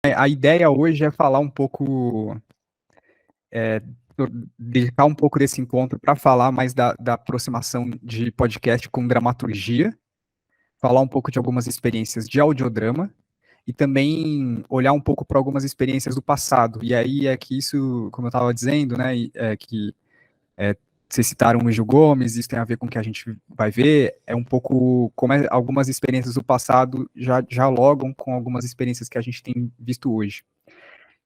A ideia hoje é falar um pouco, é, dedicar um pouco desse encontro para falar mais da aproximação de podcast com dramaturgia, falar um pouco de algumas experiências de audiodrama e também olhar um pouco para algumas experiências do passado. E aí é que isso, como eu estava dizendo, né, vocês citaram o Gil Gomes, isso tem a ver com o que a gente vai ver, é um pouco como algumas experiências do passado já dialogam com algumas experiências que a gente tem visto hoje.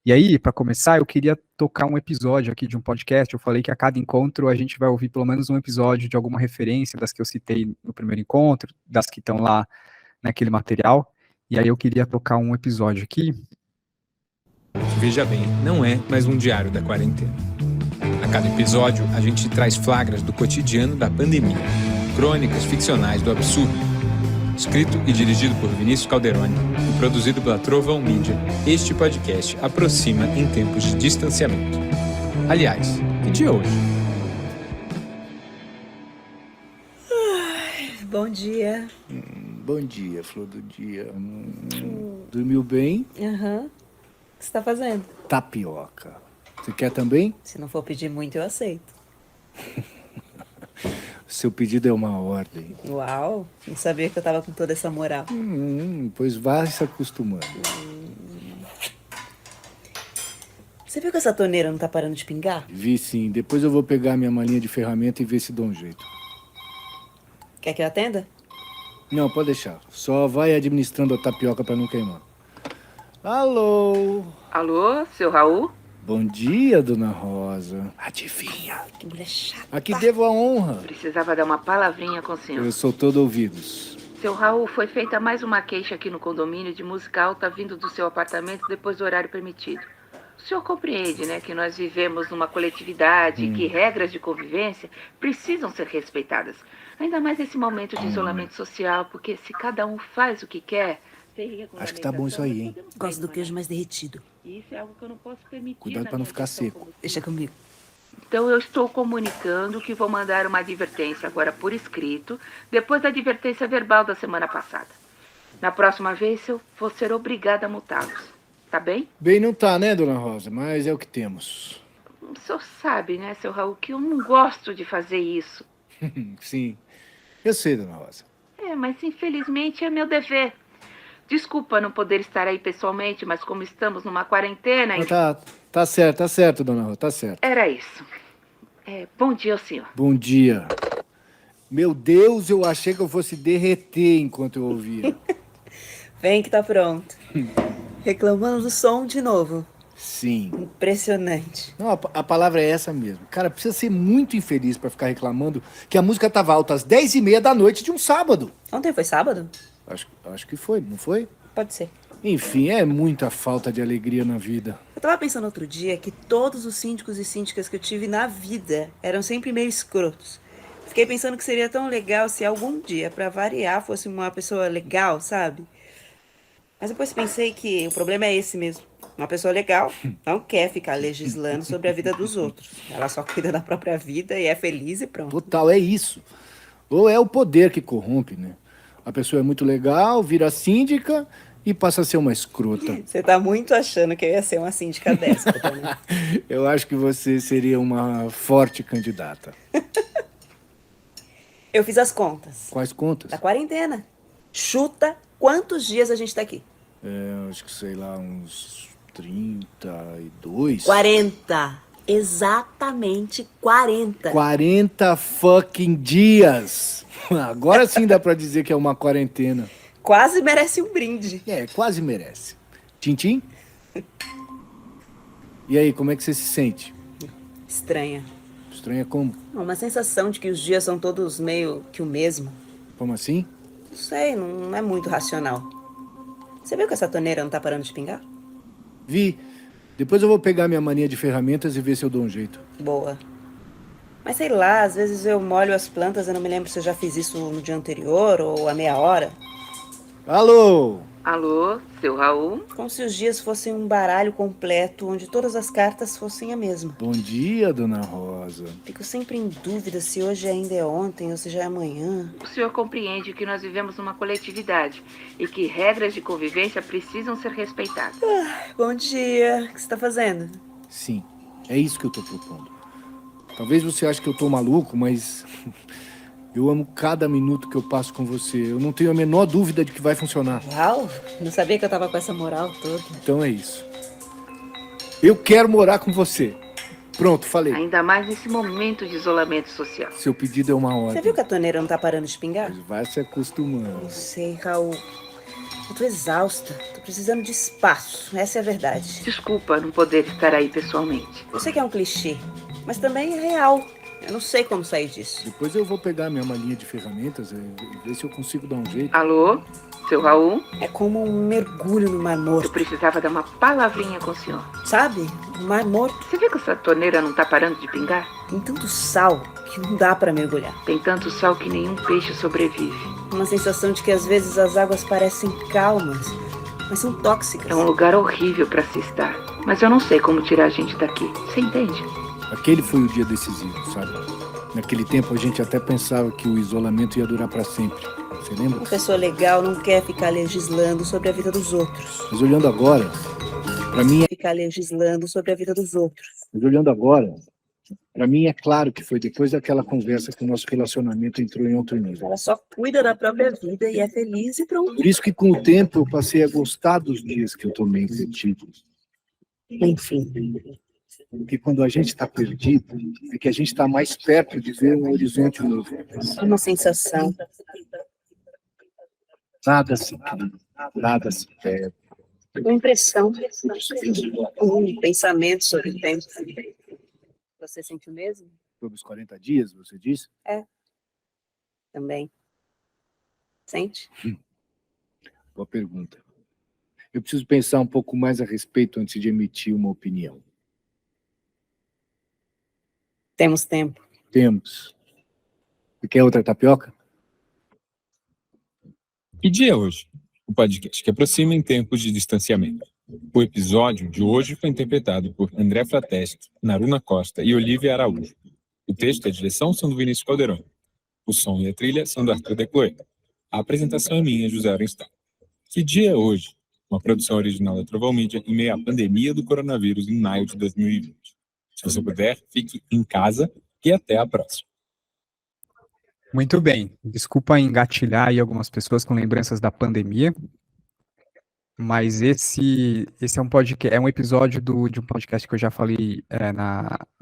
E aí, para começar, eu queria tocar um episódio aqui de um podcast. Eu falei que a cada encontro a gente vai ouvir pelo menos um episódio de alguma referência das que eu citei no primeiro encontro, das que estão lá naquele material. E aí eu queria tocar um episódio aqui. Veja bem, não é mais um diário da quarentena. A cada episódio, a gente traz flagras do cotidiano da pandemia, crônicas ficcionais do absurdo. Escrito e dirigido por Vinícius Calderoni e produzido pela Trovão Mídia, este podcast aproxima em tempos de distanciamento. Aliás, que dia é hoje? Bom dia. Bom dia, flor do dia. Dormiu bem? Aham. O que você tá fazendo? Tapioca. Você quer também? Se não for pedir muito, eu aceito. Seu pedido é uma ordem. Uau, não sabia que eu tava com toda essa moral. Pois vá se acostumando. Você viu que essa torneira não tá parando de pingar? Vi sim. Depois eu vou pegar minha malinha de ferramenta e ver se dou um jeito. Quer que eu atenda? Não, pode deixar. Só vai administrando a tapioca pra não queimar. Alô? Alô, seu Raul? Bom dia, dona Rosa. Adivinha? Que mulher chata. Aqui devo a honra. Precisava dar uma palavrinha com o senhor. Eu sou todo ouvidos. Seu Raul, foi feita mais uma queixa aqui no condomínio de música alta vindo do seu apartamento depois do horário permitido. O senhor compreende, né, que nós vivemos numa coletividade e que regras de convivência precisam ser respeitadas. Ainda mais nesse momento de isolamento social, porque se cada um faz o que quer... Acho que tá bom isso aí, hein? Gosto do queijo mais derretido. Isso é algo que eu não posso permitir. Cuidado pra não ficar seco. Deixa comigo. Então eu estou comunicando que vou mandar uma advertência agora por escrito, depois da advertência verbal da semana passada. Na próxima vez eu vou ser obrigada a multá-los. Tá bem? Bem não tá, né, dona Rosa? Mas é o que temos. O senhor sabe, né, seu Raul, que eu não gosto de fazer isso. Sim. Eu sei, dona Rosa. Mas infelizmente é meu dever. Desculpa não poder estar aí pessoalmente, mas como estamos numa quarentena... Tá certo, dona Rosa, tá certo. Era isso. Bom dia ao senhor. Bom dia. Meu Deus, eu achei que eu fosse derreter enquanto eu ouvia. Vem que tá pronto. Reclamando do som de novo. Sim. Impressionante. Não, a palavra é essa mesmo. Cara, precisa ser muito infeliz pra ficar reclamando que a música tava alta às 10h30 da noite de um sábado. Ontem foi sábado? Acho que foi, não foi? Pode ser. Enfim, é muita falta de alegria na vida. Eu tava pensando outro dia que todos os síndicos e síndicas que eu tive na vida eram sempre meio escrotos. Fiquei pensando que seria tão legal se algum dia, pra variar, fosse uma pessoa legal, sabe? Mas depois pensei que o problema é esse mesmo. Uma pessoa legal não quer ficar legislando sobre a vida dos outros. Ela só cuida da própria vida e é feliz e pronto. Total, é isso. Ou é o poder que corrompe, né? A pessoa é muito legal, vira síndica e passa a ser uma escrota. Você tá muito achando que eu ia ser uma síndica dessa, né? Eu acho que você seria uma forte candidata. Eu fiz as contas. Quais contas? Da quarentena. Chuta quantos dias a gente tá aqui? Acho que sei lá, uns 32. 40. Exatamente 40. 40 fucking dias. Agora sim dá pra dizer que é uma quarentena. Quase merece um brinde. Quase merece. Tintim? E aí, como é que você se sente? Estranha. Estranha como? Uma sensação de que os dias são todos meio que o mesmo. Como assim? Não sei, não é muito racional. Você viu que essa torneira não tá parando de pingar? Vi. Depois eu vou pegar minha mania de ferramentas e ver se eu dou um jeito. Boa. Mas sei lá, às vezes eu molho as plantas, eu não me lembro se eu já fiz isso no dia anterior ou há meia hora. Alô? Alô, seu Raul? Como se os dias fossem um baralho completo, onde todas as cartas fossem a mesma. Bom dia, dona Rosa. Fico sempre em dúvida se hoje ainda é ontem ou se já é amanhã. O senhor compreende que nós vivemos numa coletividade e que regras de convivência precisam ser respeitadas. Bom dia. O que você está fazendo? Sim, é isso que eu tô propondo. Talvez você ache que eu tô maluco, mas eu amo cada minuto que eu passo com você. Eu não tenho a menor dúvida de que vai funcionar. Uau, não sabia que eu tava com essa moral toda. Então é isso. Eu quero morar com você. Pronto, falei. Ainda mais nesse momento de isolamento social. Seu pedido é uma Você ordem. viu que a torneira não tá parando de pingar? Mas vai se acostumando. Não sei, Raul. Eu tô exausta. Tô precisando de espaço. Essa é a verdade. Desculpa não poder estar aí pessoalmente. Eu sei que é um clichê, mas também é real. Eu não sei como sair disso. Depois eu vou pegar minha malinha de ferramentas e ver se eu consigo dar um jeito. Alô, seu Raul? É como um mergulho no Mar Eu Morto, precisava dar uma palavrinha com o senhor. sabe? O Mar Morto Você viu que essa torneira não tá parando de pingar? tem tanto sal que não dá pra mergulhar. Tem tanto sal que nenhum peixe sobrevive. Uma sensação de que às vezes as águas parecem calmas, mas são tóxicas. É um lugar horrível pra se estar. Mas eu não sei como tirar a gente daqui. Você entende? Aquele foi o dia decisivo, sabe? Naquele tempo a gente até pensava que o isolamento ia durar para sempre. Você lembra? Uma pessoa legal não quer ficar legislando sobre a vida dos outros. Mas olhando agora, para mim Ficar legislando sobre a vida dos outros. é claro que foi depois daquela conversa que o nosso relacionamento entrou em outro nível. Ela só cuida da própria vida e é feliz e pronto. Por isso que com o tempo eu passei a gostar dos dias que eu tomei contigo. Enfim. Porque quando a gente está perdido, é que a gente está mais perto de ver um horizonte novo. É uma sensação. Nada se cria, nada se perde. Uma impressão. Um pensamento sobre o tempo. Você sente o mesmo? Sobre os 40 dias, você disse? Também. Sente? Boa pergunta. Eu preciso pensar um pouco mais a respeito antes de emitir uma opinião. Temos tempo. Temos. Você quer outra tapioca? Que dia é hoje? O podcast que aproxima em tempos de distanciamento. O episódio de hoje foi interpretado por André Frateschi, Naruna Costa e Olivia Araújo. O texto e a direção são do Vinícius Calderon. O som e a trilha são do Arthur Decloé. A apresentação é minha, José Arenstein. Que dia é hoje? Uma produção original da Trovão Mídia em meio à pandemia do coronavírus em maio de 2020. Se você puder, fique em casa e até a próxima. Muito bem. Desculpa engatilhar aí algumas pessoas com lembranças da pandemia, mas esse é um podcast, é um episódio de um podcast que eu já falei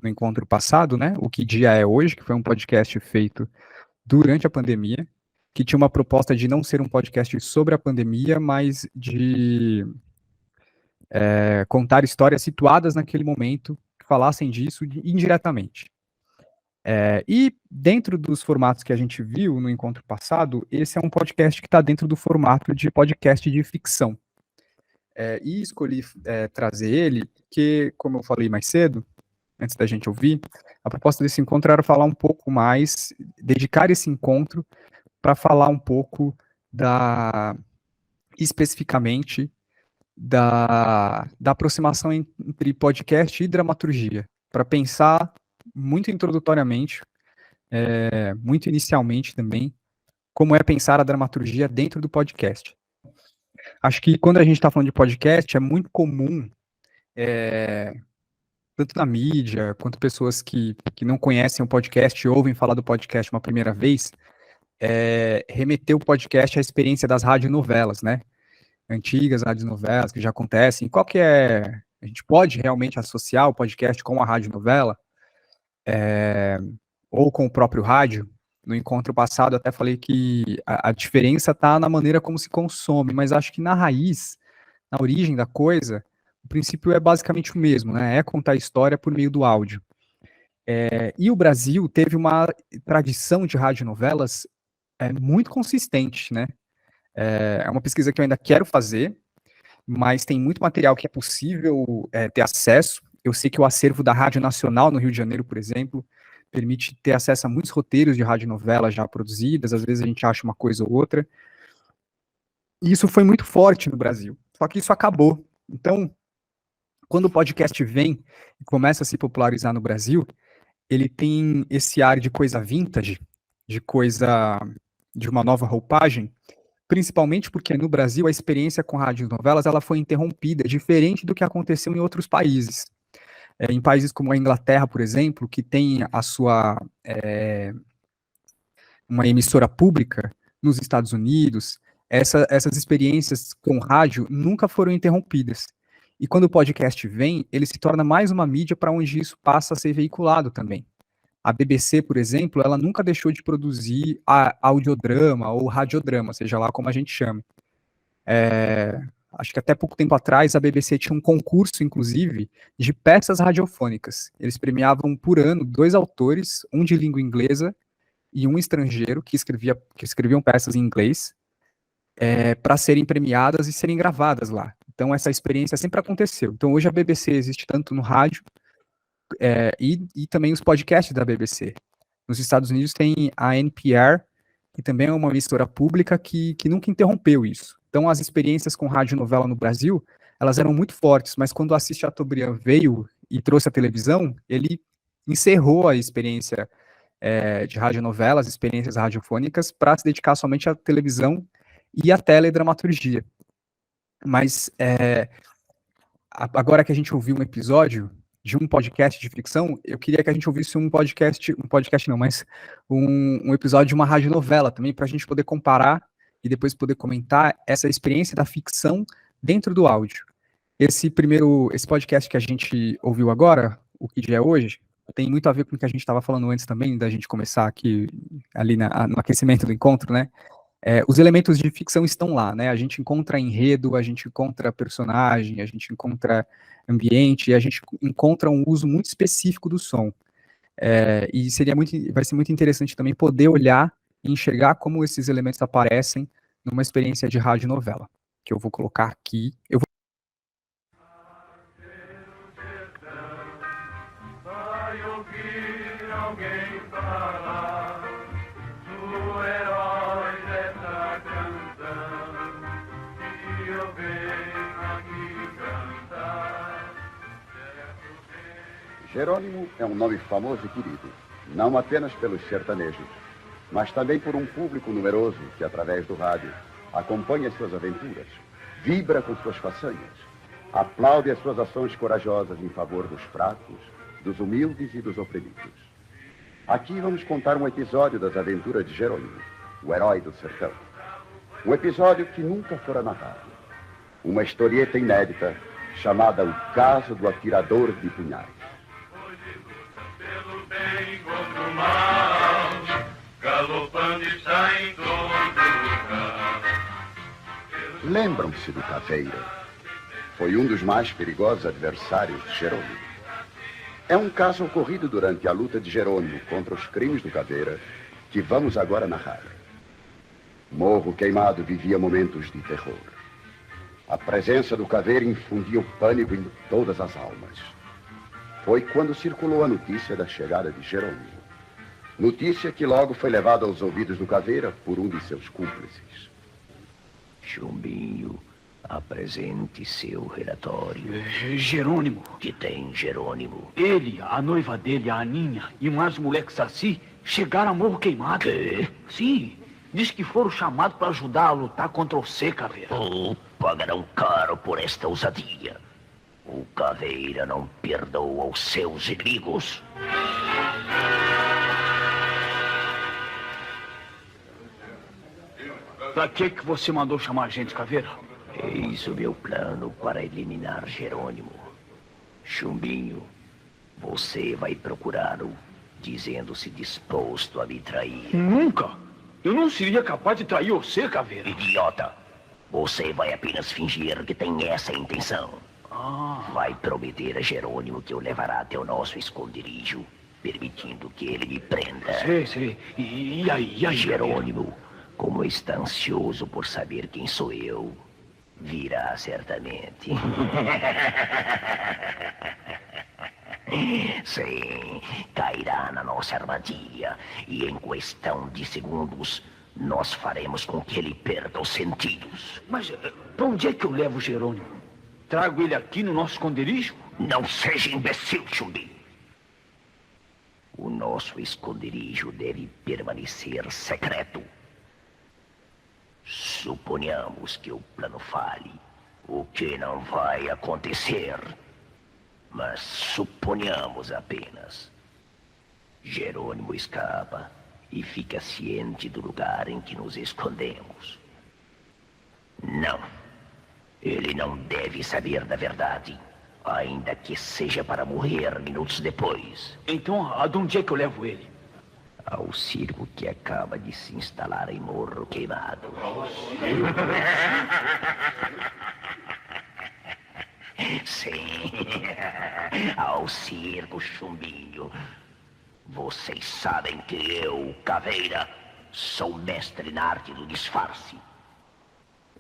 no encontro passado, né? O Que Dia é Hoje, que foi um podcast feito durante a pandemia, que tinha uma proposta de não ser um podcast sobre a pandemia, mas de contar histórias situadas naquele momento, que falassem disso indiretamente. E dentro dos formatos que a gente viu no encontro passado, esse é um podcast que está dentro do formato de podcast de ficção. E escolhi trazer ele, porque, como eu falei mais cedo, antes da gente ouvir, a proposta desse encontro era falar um pouco mais, dedicar esse encontro para falar um pouco especificamente da aproximação entre podcast e dramaturgia, para pensar muito introdutoriamente, muito inicialmente também, como é pensar a dramaturgia dentro do podcast. Acho que quando a gente está falando de podcast, é muito comum, tanto na mídia, quanto pessoas que não conhecem o podcast e ouvem falar do podcast uma primeira vez, remeter o podcast à experiência das radionovelas, né? Antigas radionovelas que já acontecem. A gente pode realmente associar o podcast com a radionovela, ou com o próprio rádio. No encontro passado até falei que a diferença está na maneira como se consome, mas acho que na raiz, na origem da coisa, o princípio é basicamente o mesmo, né? É contar a história por meio do áudio. E o Brasil teve uma tradição de radionovelas muito consistente, né? É uma pesquisa que eu ainda quero fazer, mas tem muito material que é possível ter acesso. Eu sei que o acervo da Rádio Nacional no Rio de Janeiro, por exemplo, permite ter acesso a muitos roteiros de radionovelas já produzidas, às vezes a gente acha uma coisa ou outra. E isso foi muito forte no Brasil. Só que isso acabou. Então, quando o podcast vem e começa a se popularizar no Brasil, ele tem esse ar de coisa vintage, de coisa de uma nova roupagem, principalmente porque no Brasil a experiência com radionovelas ela foi interrompida, diferente do que aconteceu em outros países. Em países como a Inglaterra, por exemplo, que tem a sua uma emissora pública, nos Estados Unidos, essas experiências com rádio nunca foram interrompidas. E quando o podcast vem, ele se torna mais uma mídia para onde isso passa a ser veiculado também. A BBC, por exemplo, ela nunca deixou de produzir audiodrama ou radiodrama, seja lá como a gente chama. Acho que até pouco tempo atrás a BBC tinha um concurso, inclusive, de peças radiofônicas. Eles premiavam por ano 2 autores, um de língua inglesa e um estrangeiro que escreviam peças em inglês, para serem premiadas e serem gravadas lá. Então essa experiência sempre aconteceu. Então hoje a BBC existe tanto no rádio e também os podcasts da BBC. Nos Estados Unidos tem a NPR, que também é uma emissora pública que nunca interrompeu isso. Então as experiências com radionovela no Brasil, elas eram muito fortes, mas quando o Assis Chateaubriand veio e trouxe a televisão, ele encerrou a experiência de radionovelas, experiências radiofônicas, para se dedicar somente à televisão e à teledramaturgia. Mas agora que a gente ouviu um episódio de um podcast de ficção, eu queria que a gente ouvisse um episódio de uma radionovela também, para a gente poder comparar e depois poder comentar essa experiência da ficção dentro do áudio. Esse podcast que a gente ouviu agora, o que dia é hoje, tem muito a ver com o que a gente estava falando antes também, da gente começar aqui, ali no aquecimento do encontro, né? Os elementos de ficção estão lá, né? A gente encontra enredo, a gente encontra personagem, a gente encontra ambiente, e a gente encontra um uso muito específico do som. E vai ser muito interessante também poder olhar e enxergar como esses elementos aparecem numa experiência de radionovela, que eu vou colocar aqui. Jerônimo é um nome famoso e querido, não apenas pelos sertanejos, mas também por um público numeroso que, através do rádio, acompanha suas aventuras, vibra com suas façanhas, aplaude as suas ações corajosas em favor dos fracos, dos humildes e dos oprimidos. Aqui vamos contar um episódio das aventuras de Jerônimo, o herói do sertão. Um episódio que nunca fora narrado. Uma historieta inédita chamada O Caso do Atirador de Punhais. Bem contra o mal, galopando está em todo lugar. Lembram-se do Caveira? Foi um dos mais perigosos adversários de Jerônimo. É um caso ocorrido durante a luta de Jerônimo contra os crimes do Caveira, que vamos agora narrar. Morro Queimado vivia momentos de terror. A presença do Caveira infundia o pânico em todas as almas. Foi quando circulou a notícia da chegada de Jerônimo. Notícia que logo foi levada aos ouvidos do Caveira por um de seus cúmplices. Chumbinho, apresente seu relatório. Jerônimo. Que tem Jerônimo? Ele, a noiva dele, a Aninha, e mais o moleque Saci chegaram a Morro Queimado. Quê? Sim, diz que foram chamados para ajudar a lutar contra o C, Caveira. Pagarão caro por esta ousadia. O Caveira não perdoa os seus inimigos. Pra que você mandou chamar a gente, Caveira? Eis o meu plano para eliminar Jerônimo. Chumbinho, você vai procurá-lo, dizendo-se disposto a me trair. Nunca! Eu não seria capaz de trair você, Caveira. Idiota! Você vai apenas fingir que tem essa intenção. Vai prometer a Jerônimo que o levará até o nosso esconderijo, permitindo que ele me prenda. Sei. E aí, Jerônimo, como está ansioso por saber quem sou eu, virá certamente. Sim, cairá na nossa armadilha e em questão de segundos nós faremos com que ele perca os sentidos. Mas pra onde é que eu levo o Jerônimo? Trago ele aqui no nosso esconderijo? Não seja imbecil, Chumbi. O nosso esconderijo deve permanecer secreto. Suponhamos que o plano falhe, o que não vai acontecer. Mas suponhamos apenas. Jerônimo escapa e fica ciente do lugar em que nos escondemos. Não. Ele não deve saber da verdade, ainda que seja para morrer minutos depois. Então, aonde é que eu levo ele? Ao circo que acaba de se instalar em Morro Queimado. Sim, ao circo, Chumbinho. Vocês sabem que eu, Caveira, sou mestre na arte do disfarce.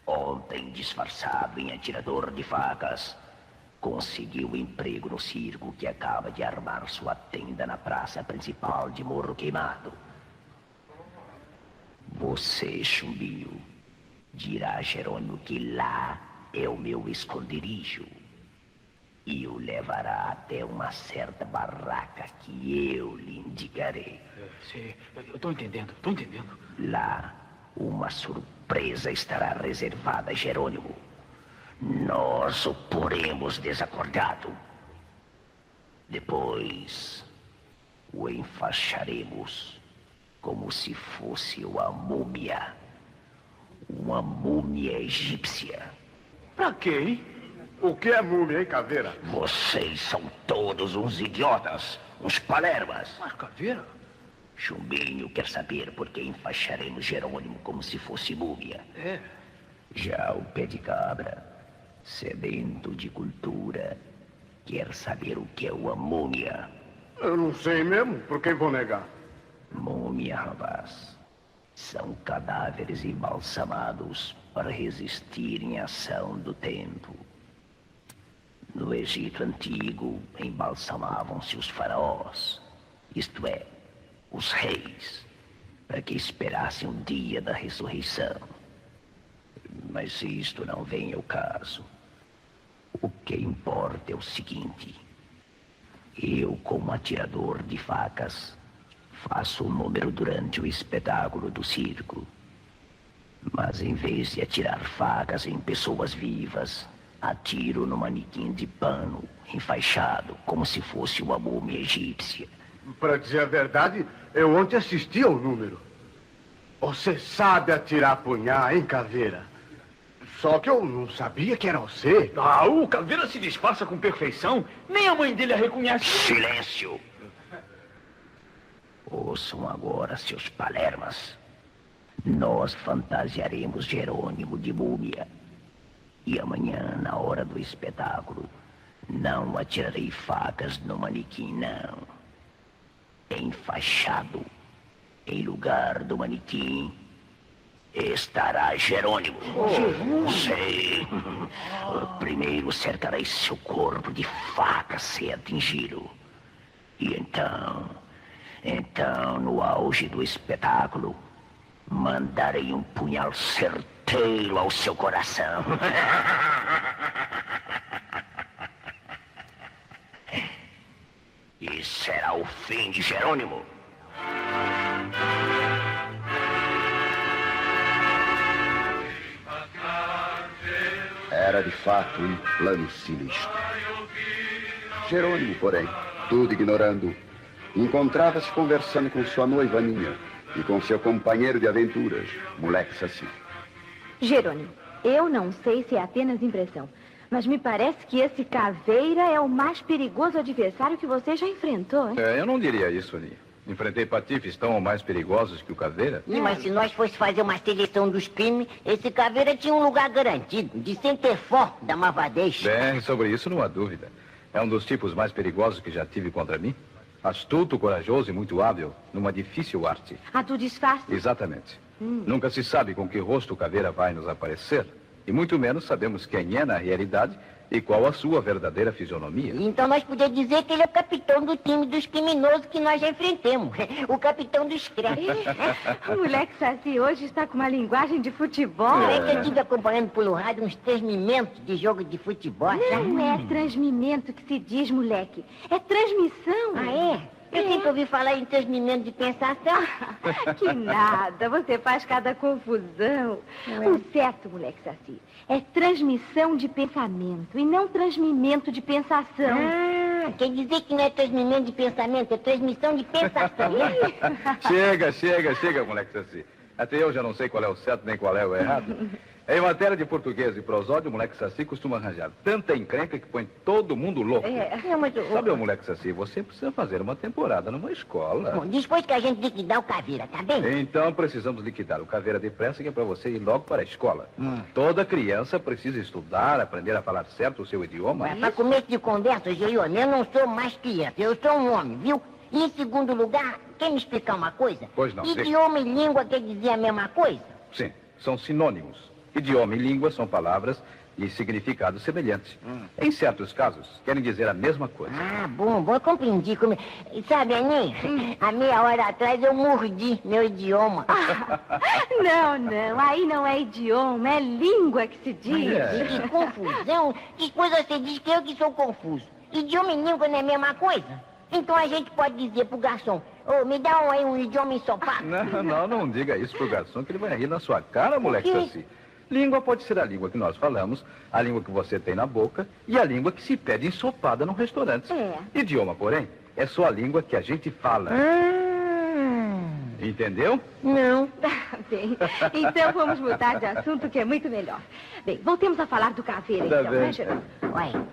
Ontem, disfarçado em atirador de facas, conseguiu emprego no circo que acaba de armar sua tenda na praça principal de Morro Queimado. Você, Chumbinho, dirá a Jerônimo que lá é o meu esconderijo e o levará até uma certa barraca que eu lhe indicarei. Sim, eu tô entendendo. Lá, uma surpresa estará reservada a Jerônimo. Nós o poremos desacordado. Depois, o enfaixaremos como se fosse uma múmia. Uma múmia egípcia. Pra quê, hein? O que é múmia, hein, Caveira? Vocês são todos uns idiotas, uns palermas. Mas, Caveira? Chumbinho quer saber por que enfaixaremos Jerônimo como se fosse múmia. É. Já o pé de cabra, sedento de cultura, quer saber o que é uma múmia. Eu não sei mesmo, por que vou negar? Múmia, rapaz, são cadáveres embalsamados para resistirem à ação do tempo. No Egito Antigo, embalsamavam-se os faraós, isto é, os reis, para que esperassem o dia da ressurreição. Mas isto não vem ao caso. O que importa é o seguinte. Eu, como atirador de facas, faço o número durante o espetáculo do circo. Mas em vez de atirar facas em pessoas vivas, atiro no manequim de pano, enfaixado, como se fosse uma múmia egípcia. Para dizer a verdade, eu ontem assisti ao número. Você sabe atirar punhá, hein, Caveira? Só que eu não sabia que era você. Ah, o Caveira se disfarça com perfeição. Nem a mãe dele a reconhece. Silêncio! Ouçam agora, seus palermas. Nós fantasiaremos Jerônimo de múmia. E amanhã, na hora do espetáculo, não atirarei facas no manequim, não. Enfaixado, em lugar do manequim, estará Jerônimo. Sei. Primeiro cercarei seu corpo de facas sem atingi-lo. E então, no auge do espetáculo, mandarei um punhal certeiro ao seu coração. E será o fim de Jerônimo. Era de fato um plano sinistro. Jerônimo, porém, tudo ignorando, encontrava-se conversando com sua noiva Ninha e com seu companheiro de aventuras, moleque Saci. Jerônimo, eu não sei se é apenas impressão, mas me parece que esse Caveira é o mais perigoso adversário que você já enfrentou, hein? Eu não diria isso, Ninha. Enfrentei patifes tão ou mais perigosos que o Caveira. Mas se nós fosse fazer uma seleção dos crimes, esse Caveira tinha um lugar garantido, de Centerfor, da Malvadez. Bem, sobre isso não há dúvida. É um dos tipos mais perigosos que já tive contra mim. Astuto, corajoso e muito hábil numa difícil arte. A do disfarce? Exatamente. Nunca se sabe com que rosto o Caveira vai nos aparecer. E muito menos sabemos quem é na realidade E qual a sua verdadeira fisionomia? Então nós podemos dizer que ele é o capitão do time dos criminosos que nós já enfrentamos. O capitão do scrap. O moleque Saci hoje está com uma linguagem de futebol. É que eu estive acompanhando pelo rádio uns transmimentos de jogo de futebol. Não é transmimento que se diz, moleque. É transmissão. Ah, é? Eu sempre ouvi falar em transmimento de pensação. Que nada, você faz cada confusão. O certo, moleque Saci, é transmissão de pensamento e não transmimento de pensação. Ah, quer dizer que não é transmimento de pensamento, é transmissão de pensação. Chega, moleque Saci. Até eu já não sei qual é o certo nem qual é o errado. Em matéria de português e prosódia, o moleque Saci costuma arranjar tanta encrenca que põe todo mundo louco. Sabe, o moleque Saci, você precisa fazer uma temporada numa escola. Bom, depois que a gente liquidar o Caveira, tá bem? Então precisamos liquidar o Caveira depressa, que é para você ir logo para a escola. Toda criança precisa estudar, aprender a falar certo o seu idioma. Para começo de conversa, Geione, eu não sou mais criança, eu sou um homem, viu? E em segundo lugar, quer me explicar uma coisa? Pois não. Idioma e língua quer dizer a mesma coisa? Sim, são sinônimos. Idioma e língua são palavras e significados semelhantes. Em certos casos, querem dizer a mesma coisa. Ah, bom, eu compreendi. Sabe, Aninha, há meia hora atrás eu mordi meu idioma. Não, aí não é idioma, é língua que se diz. Que confusão. Que coisa você diz que eu que sou confuso? Idioma e língua não é a mesma coisa? Então a gente pode dizer pro garçom, me dá um idioma ensopado. Não diga isso pro garçom que ele vai rir na sua cara, moleque Saci. Língua pode ser a língua que nós falamos, a língua que você tem na boca e a língua que se pede ensopada num restaurante. Idioma, porém, é só a língua que a gente fala. Entendeu? Não. Bem, então vamos mudar de assunto, que é muito melhor. Bem, voltemos a falar do Caveira, então, né, Geraldo? Olha,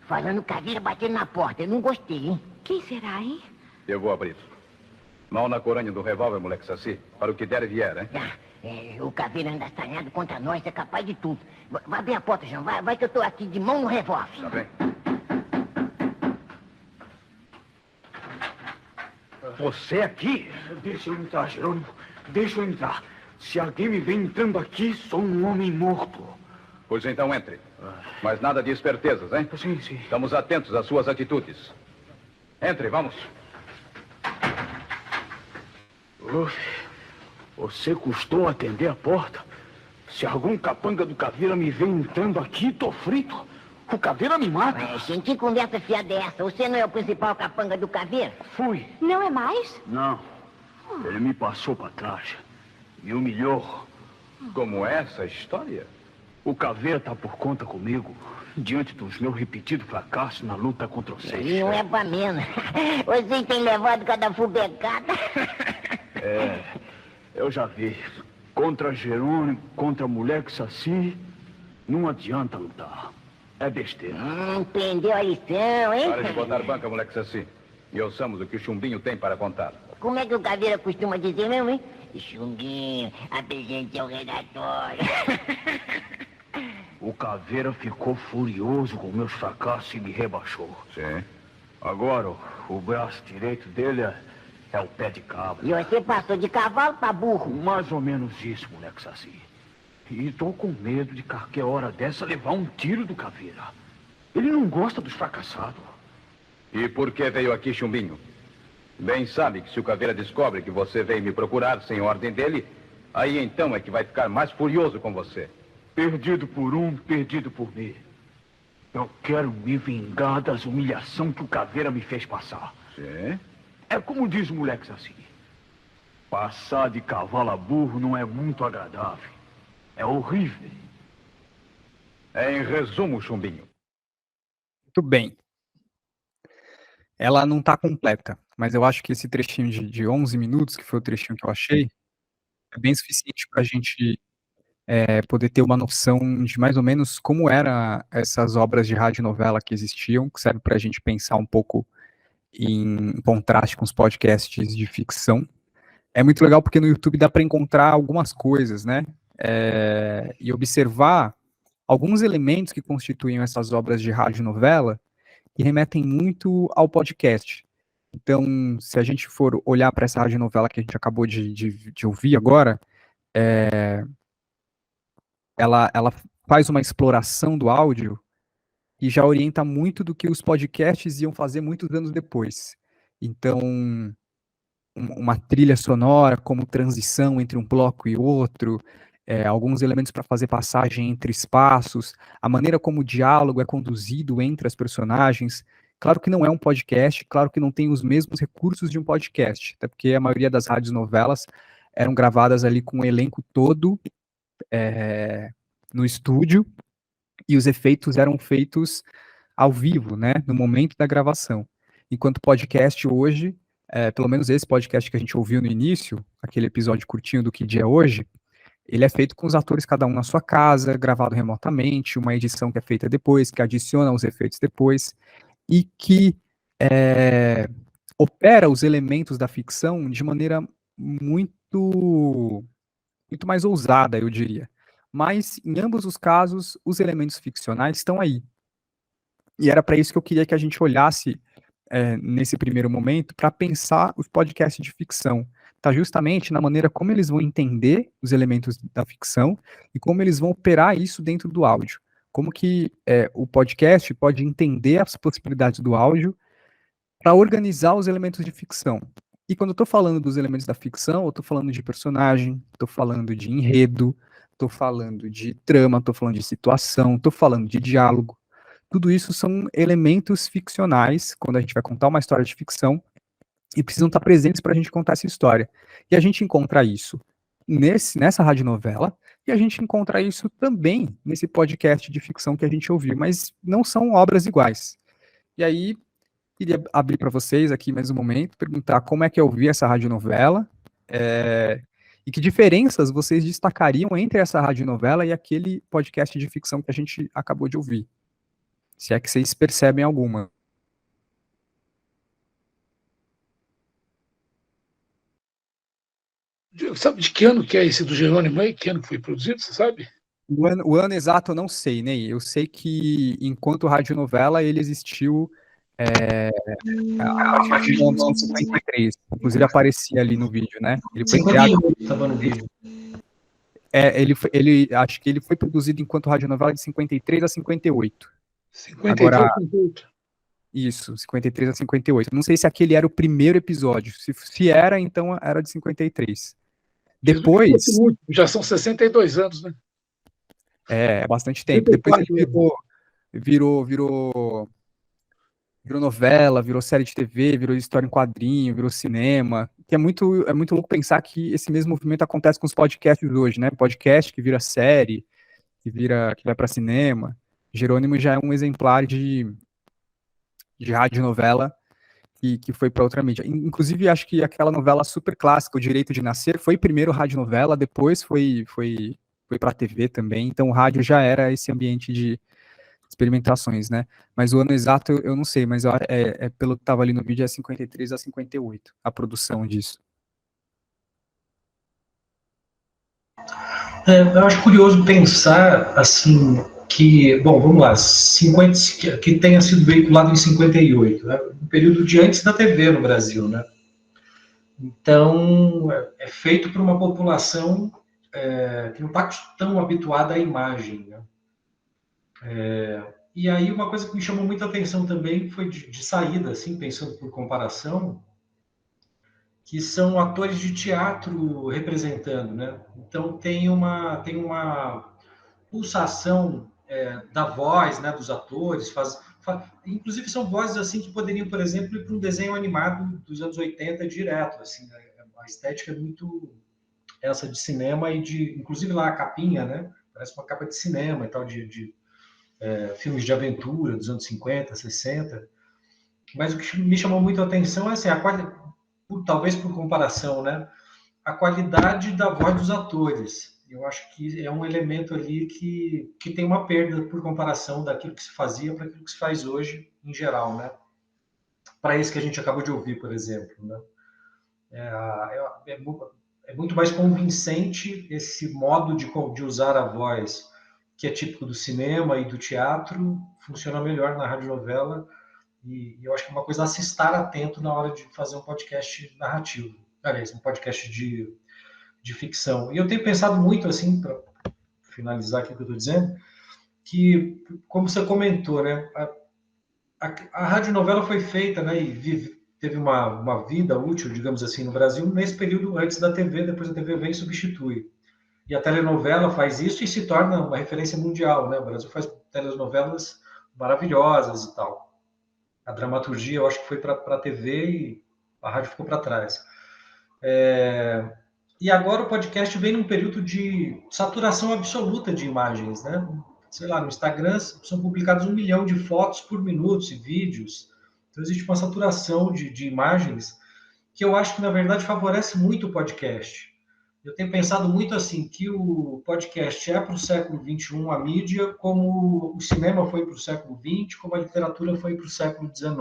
falando Caveira batendo na porta, eu não gostei, hein? Quem será, hein? Eu vou abrir. Mão na coranha do revólver, moleque Saci, para o que der e vier, hein? O Caveira anda assanhado contra nós, é capaz de tudo. Vai abrir a porta, João. Vai que eu tô aqui de mão no revólver. Tá bem. Você aqui? Deixa eu entrar, Jerônimo. Deixa eu entrar. Se alguém me vê entrando aqui, sou um homem morto. Pois então entre. Mas nada de espertezas, hein? Sim. Estamos atentos às suas atitudes. Entre, vamos. Você custou atender a porta? Se algum capanga do Caveira me vê entrando aqui, tô frito. O Caveira me mata. Gente, que conversa fiada é essa? Você não é o principal capanga do Caveira? Fui. Não é mais? Não. Ele me passou para trás. Me humilhou. Como é essa história? O Caveira tá por conta comigo, diante dos meus repetidos fracassos na luta contra vocês. Não é pra menos. Vocês têm levado cada fubecada. Eu já vi. Contra Jerônimo, contra moleque Saci, não adianta lutar. É besteira. Prendeu a lição, hein? Para de botar banca, moleque Saci. E ouçamos o que o Chumbinho tem para contar. Como é que o Caveira costuma dizer mesmo, hein? Chumbinho, apresente ao redatório. O Caveira ficou furioso com meus fracassos e me rebaixou. Sim. Agora, o braço direito dele é o pé de cabra. E você passou de cavalo para burro? Mais ou menos isso, moleque Saci. E tô com medo de qualquer hora dessa levar um tiro do Caveira. Ele não gosta dos fracassados. E por que veio aqui, Chumbinho? Bem sabe que se o Caveira descobre que você veio me procurar sem ordem dele, aí então é que vai ficar mais furioso com você. Perdido por um, perdido por mim. Eu quero me vingar das humilhações que o Caveira me fez passar. Sim? É como diz o moleque Saci. Passar de cavalo a burro não é muito agradável. É horrível. Em resumo, Chumbinho. Muito bem. Ela não está completa, mas eu acho que esse trechinho de 11 minutos, que foi o trechinho que eu achei, é bem suficiente para a gente poder ter uma noção de mais ou menos como eram essas obras de radionovela que existiam, que serve para a gente pensar um pouco em contraste com os podcasts de ficção. É muito legal porque no YouTube dá para encontrar algumas coisas, né? E observar alguns elementos que constituíam essas obras de radionovela que remetem muito ao podcast. Então, se a gente for olhar para essa radionovela que a gente acabou de ouvir agora, ela faz uma exploração do áudio e já orienta muito do que os podcasts iam fazer muitos anos depois. Então, uma trilha sonora como transição entre um bloco e outro, alguns elementos para fazer passagem entre espaços, a maneira como o diálogo é conduzido entre as personagens. Claro que não é um podcast, claro que não tem os mesmos recursos de um podcast, até porque a maioria das radionovelas eram gravadas ali com o elenco todo no estúdio, e os efeitos eram feitos ao vivo, né, no momento da gravação. Enquanto podcast hoje, pelo menos esse podcast que a gente ouviu no início, aquele episódio curtinho do Que Dia é Hoje, ele é feito com os atores cada um na sua casa, gravado remotamente, uma edição que é feita depois, que adiciona os efeitos depois, e que opera os elementos da ficção de maneira muito mais ousada, eu diria. Mas, em ambos os casos, os elementos ficcionais estão aí. E era para isso que eu queria que a gente olhasse nesse primeiro momento, para pensar os podcasts de ficção. Está justamente na maneira como eles vão entender os elementos da ficção e como eles vão operar isso dentro do áudio. Como que o podcast pode entender as possibilidades do áudio para organizar os elementos de ficção. E quando eu estou falando dos elementos da ficção, eu estou falando de personagem, estou falando de enredo, estou falando de trama, estou falando de situação, estou falando de diálogo. Tudo isso são elementos ficcionais, quando a gente vai contar uma história de ficção, e precisam estar presentes para a gente contar essa história. E a gente encontra isso nessa radionovela, e a gente encontra isso também nesse podcast de ficção que a gente ouviu, mas não são obras iguais. E aí, queria abrir para vocês aqui mais um momento, perguntar como é que eu vi essa radionovela, e que diferenças vocês destacariam entre essa radionovela e aquele podcast de ficção que a gente acabou de ouvir. Se é que vocês percebem alguma. Sabe de que ano que é esse do Jerônimo aí? Que ano que foi produzido, você sabe? O ano exato eu não sei, Ney. Eu sei que enquanto radionovela ele existiu a partir de 1953. Inclusive aparecia ali no vídeo, né? Ele foi criado. Estava no vídeo. Acho que ele foi produzido enquanto radionovela de 53 a 58. 53 Agora, a 58. Isso, 53 a 58. Não sei se aquele era o primeiro episódio. Se era, então era de 53. Depois... Já são 62 anos, né? É bastante tempo. Depois ele virou novela, virou série de TV, virou história em quadrinho, virou cinema. Que é muito louco pensar que esse mesmo movimento acontece com os podcasts hoje, né? Podcast que vira série, que vai para cinema. Jerônimo já é um exemplar de radionovela que foi para outra mídia. Inclusive, acho que aquela novela super clássica, O Direito de Nascer, foi primeiro radionovela, depois foi para a TV também. Então, o rádio já era esse ambiente de experimentações, né? Mas o ano exato eu não sei, mas pelo que estava ali no vídeo, é 53 a 58, a produção disso. Eu acho curioso pensar, assim, que, bom, vamos lá, que tenha sido veiculado em 58, né? Um período de antes da TV no Brasil, né? Então, é feito por uma população que não está tão habituada à imagem, né? E aí uma coisa que me chamou muita atenção também foi de saída, assim, pensando por comparação, que são atores de teatro representando, né? Então tem uma pulsação da voz, né, dos atores, inclusive são vozes assim que poderiam, por exemplo, ir para um desenho animado dos anos 80 direto, assim, né? A estética é muito essa de cinema e inclusive lá a capinha, né? Parece uma capa de cinema e tal, de filmes de aventura dos anos 50, 60. Mas o que me chamou muito a atenção é assim, talvez por comparação, né? A qualidade da voz dos atores. Eu acho que é um elemento ali que tem uma perda por comparação daquilo que se fazia para aquilo que se faz hoje, em geral, né? Para esse que a gente acabou de ouvir, por exemplo, né? É muito mais convincente esse modo de usar a voz, que é típico do cinema e do teatro, funciona melhor na radionovela, e eu acho que é uma coisa a se estar atento na hora de fazer um podcast narrativo, aliás, um podcast de ficção. E eu tenho pensado muito, assim, para finalizar aqui o que eu estou dizendo, que, como você comentou, né, a radionovela foi feita, né, e teve uma vida útil, digamos assim, no Brasil, nesse período antes da TV, depois a TV vem e substitui. E a telenovela faz isso e se torna uma referência mundial, né? O Brasil faz telenovelas maravilhosas e tal. A dramaturgia, eu acho que foi para a TV e a rádio ficou para trás. E agora o podcast vem num período de saturação absoluta de imagens, né? Sei lá, no Instagram são publicados 1 milhão de fotos por minuto e vídeos. Então existe uma saturação de imagens que eu acho que, na verdade, favorece muito o podcast. Eu tenho pensado muito assim, que o podcast é para o século XXI a mídia, como o cinema foi para o século XX, como a literatura foi para o século XIX.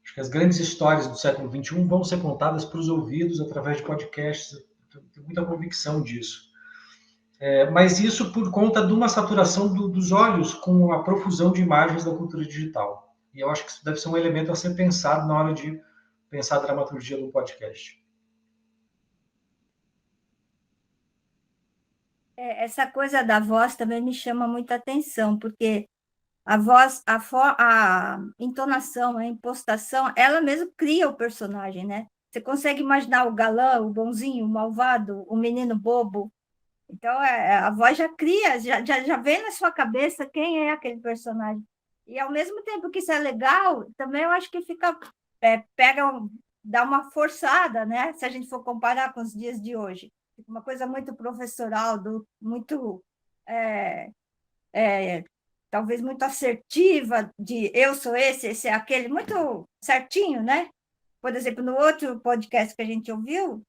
Acho que as grandes histórias do século XXI vão ser contadas para os ouvidos através de podcasts. Eu tenho muita convicção disso. Mas isso por conta de uma saturação dos olhos com a profusão de imagens da cultura digital. E eu acho que isso deve ser um elemento a ser pensado na hora de pensar a dramaturgia do podcast. Essa coisa da voz também me chama muita atenção, porque a voz, a entonação, a impostação, ela mesmo cria o personagem, né? Você consegue imaginar o galã, o bonzinho, o malvado, o menino bobo. Então, a voz já cria, já vem na sua cabeça quem é aquele personagem. E, ao mesmo tempo que isso é legal, também eu acho que fica, dá uma forçada, né? Se a gente for comparar com os dias de hoje. Uma coisa muito professoral, muito... talvez muito assertiva, de eu sou esse é aquele, muito certinho, né? Por exemplo, no outro podcast que a gente ouviu,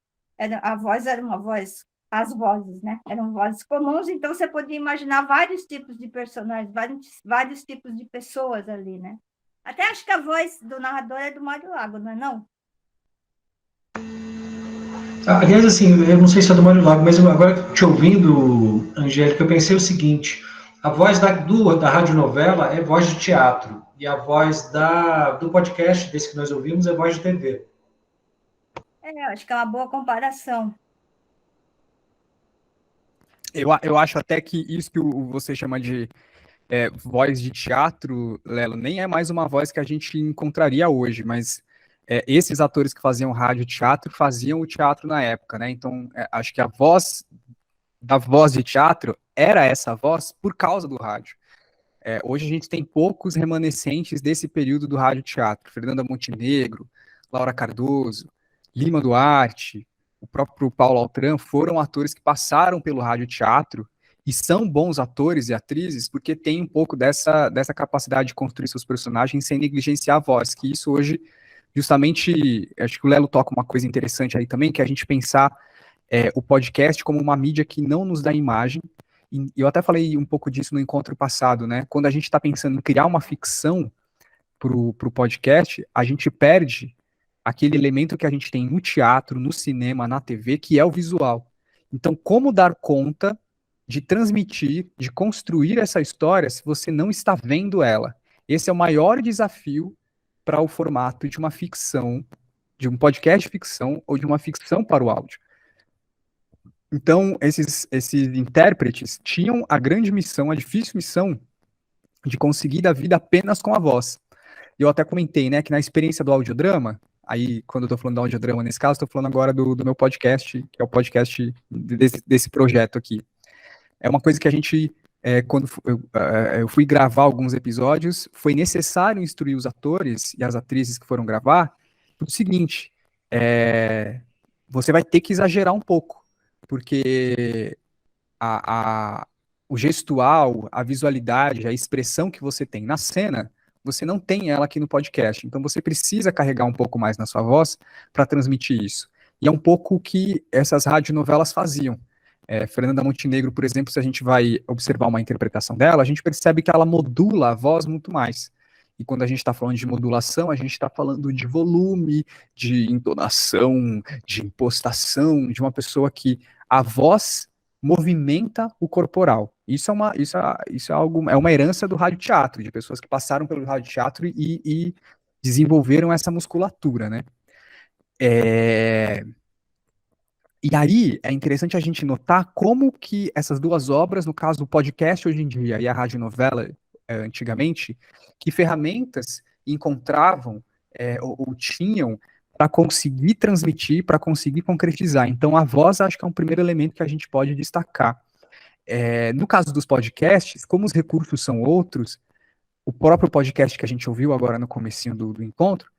a voz era uma voz, as vozes, né? Eram vozes comuns, então você podia imaginar vários tipos de personagens, vários tipos de pessoas ali, né? Até acho que a voz do narrador é do Mário Lago, não é não? Aliás, assim, eu não sei se é do Mário Lago, mas agora te ouvindo, Angélica, eu pensei o seguinte: a voz da radionovela é voz de teatro, e a voz do podcast, desse que nós ouvimos, é voz de TV. Acho que é uma boa comparação. Eu acho até que isso que você chama de voz de teatro, Lelo, nem é mais uma voz que a gente encontraria hoje, mas esses atores que faziam rádio teatro faziam o teatro na época, né? Então, acho que a voz da voz de teatro era essa voz por causa do rádio. Hoje a gente tem poucos remanescentes desse período do rádio teatro. Fernanda Montenegro, Laura Cardoso, Lima Duarte, o próprio Paulo Altran foram atores que passaram pelo rádio teatro e são bons atores e atrizes porque tem um pouco dessa capacidade de construir seus personagens sem negligenciar a voz, que isso hoje, justamente, acho que o Lelo toca uma coisa interessante aí também, que é a gente pensar o podcast como uma mídia que não nos dá imagem. E eu até falei um pouco disso no encontro passado, né? Quando a gente está pensando em criar uma ficção pro podcast, a gente perde aquele elemento que a gente tem no teatro, no cinema, na TV, que é o visual. Então, como dar conta de transmitir, de construir essa história se você não está vendo ela? Esse é o maior desafio para o formato de uma ficção, de um podcast de ficção ou de uma ficção para o áudio. Então, esses intérpretes tinham a grande missão, a difícil missão de conseguir dar vida apenas com a voz. Eu até comentei, né, que na experiência do audiodrama, aí, quando eu tô falando do audiodrama nesse caso, tô falando agora do meu podcast, que é o podcast desse projeto aqui. É uma coisa que a gente, quando eu fui gravar alguns episódios, foi necessário instruir os atores e as atrizes que foram gravar pro seguinte, você vai ter que exagerar um pouco, porque o gestual, a visualidade, a expressão que você tem na cena, você não tem ela aqui no podcast. Então você precisa carregar um pouco mais na sua voz para transmitir isso. E é um pouco o que essas radionovelas faziam. Fernanda Montenegro, por exemplo, se a gente vai observar uma interpretação dela, a gente percebe que ela modula a voz muito mais. E quando a gente está falando de modulação, a gente está falando de volume, de entonação, de impostação, de uma pessoa que a voz movimenta o corporal. Isso é uma herança do rádio teatro, de pessoas que passaram pelo rádio teatro e desenvolveram essa musculatura, né? E aí é interessante a gente notar como que essas duas obras, no caso o podcast hoje em dia e a radionovela antigamente, que ferramentas encontravam ou tinham para conseguir transmitir, para conseguir concretizar. Então a voz acho que é um primeiro elemento que a gente pode destacar. No caso dos podcasts, como os recursos são outros, o próprio podcast que a gente ouviu agora no comecinho do encontro,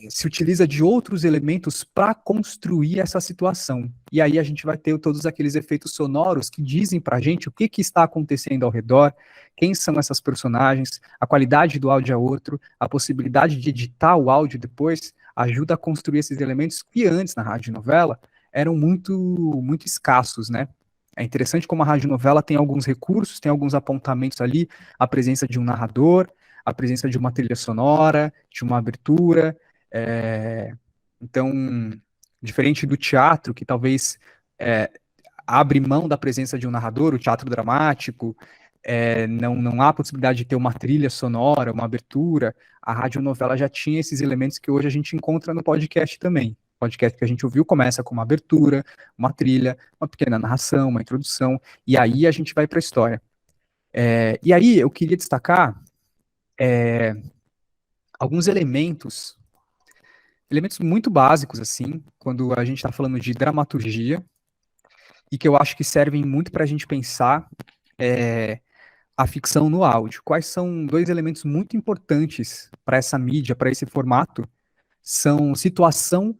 se utiliza de outros elementos para construir essa situação. E aí a gente vai ter todos aqueles efeitos sonoros que dizem para a gente o que está acontecendo ao redor, quem são essas personagens, a qualidade do áudio é outro, a possibilidade de editar o áudio depois ajuda a construir esses elementos que antes, na radionovela, eram muito escassos, né? É interessante como a radionovela tem alguns recursos, tem alguns apontamentos ali, a presença de um narrador, a presença de uma trilha sonora, de uma abertura. Então, diferente do teatro, que talvez abre mão da presença de um narrador, o teatro dramático, não há possibilidade de ter uma trilha sonora, uma abertura, a radionovela já tinha esses elementos que hoje a gente encontra no podcast também. O podcast que a gente ouviu começa com uma abertura, uma trilha, uma pequena narração, uma introdução, e aí a gente vai para a história. E aí eu queria destacar alguns elementos muito básicos, assim, quando a gente está falando de dramaturgia, e que eu acho que servem muito para a gente pensar a ficção no áudio. Quais são dois elementos muito importantes para essa mídia, para esse formato? São situação,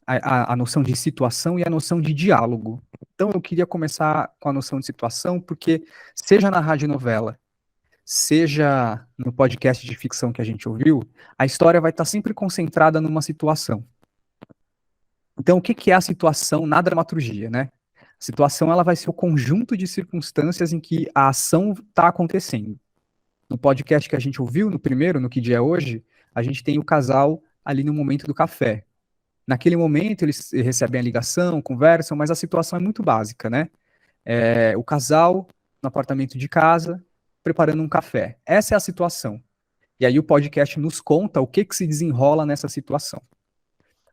a noção de situação e a noção de diálogo. Então eu queria começar com a noção de situação, porque seja na radionovela, seja no podcast de ficção que a gente ouviu, a história vai estar sempre concentrada numa situação. Então, o que é a situação na dramaturgia, né? A situação ela vai ser o conjunto de circunstâncias em que a ação está acontecendo. No podcast que a gente ouviu, no primeiro, no Que Dia é Hoje, a gente tem o casal ali no momento do café. Naquele momento, eles recebem a ligação, conversam, mas a situação é muito básica, né? O casal no apartamento de casa, preparando um café. Essa é a situação. E aí o podcast nos conta o que se desenrola nessa situação.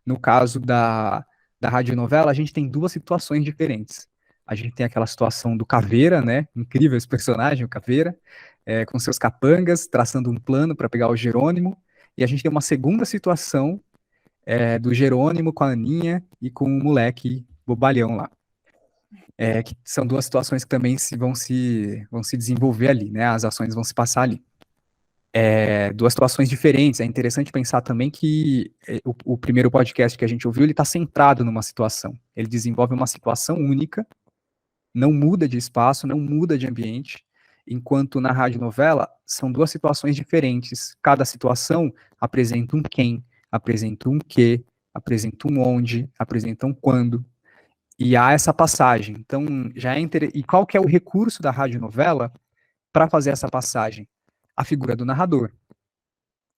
No caso da radionovela, a gente tem duas situações diferentes. A gente tem aquela situação do Caveira, né? Incrível esse personagem, o Caveira, com seus capangas, traçando um plano para pegar o Jerônimo. E a gente tem uma segunda situação do Jerônimo com a Aninha e com o moleque bobalhão lá. Que são duas situações que também vão se desenvolver ali, né? As ações vão se passar ali. Duas situações diferentes. É interessante pensar também que o primeiro podcast que a gente ouviu, ele está centrado numa situação. Ele desenvolve uma situação única, não muda de espaço, não muda de ambiente, enquanto na radionovela são duas situações diferentes. Cada situação apresenta um quem, apresenta um que, apresenta um onde, apresenta um quando. E há essa passagem. Então, E qual que é o recurso da radionovela para fazer essa passagem? A figura do narrador.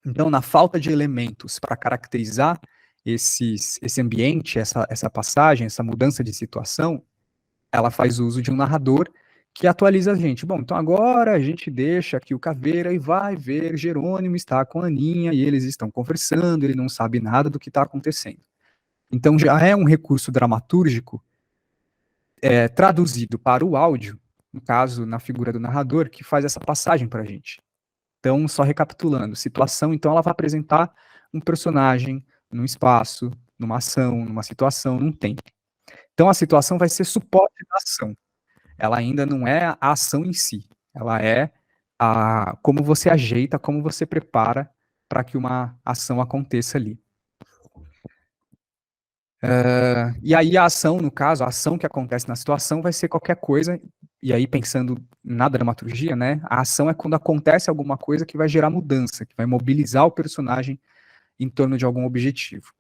Então, na falta de elementos para caracterizar esse ambiente, essa passagem, essa mudança de situação, ela faz uso de um narrador que atualiza a gente. Bom, então agora a gente deixa aqui o Caveira e vai ver Jerônimo está com a Aninha e eles estão conversando, ele não sabe nada do que está acontecendo. Então, já é um recurso dramatúrgico traduzido para o áudio, no caso, na figura do narrador, que faz essa passagem para a gente. Então, só recapitulando, situação, então, ela vai apresentar um personagem num espaço, numa ação, numa situação, num tempo. Então, a situação vai ser suporte da ação. Ela ainda não é a ação em si. Ela é como você ajeita, como você prepara para que uma ação aconteça ali. E aí a ação, no caso, a ação que acontece na situação vai ser qualquer coisa, e aí pensando na dramaturgia, né, a ação é quando acontece alguma coisa que vai gerar mudança, que vai mobilizar o personagem em torno de algum objetivo.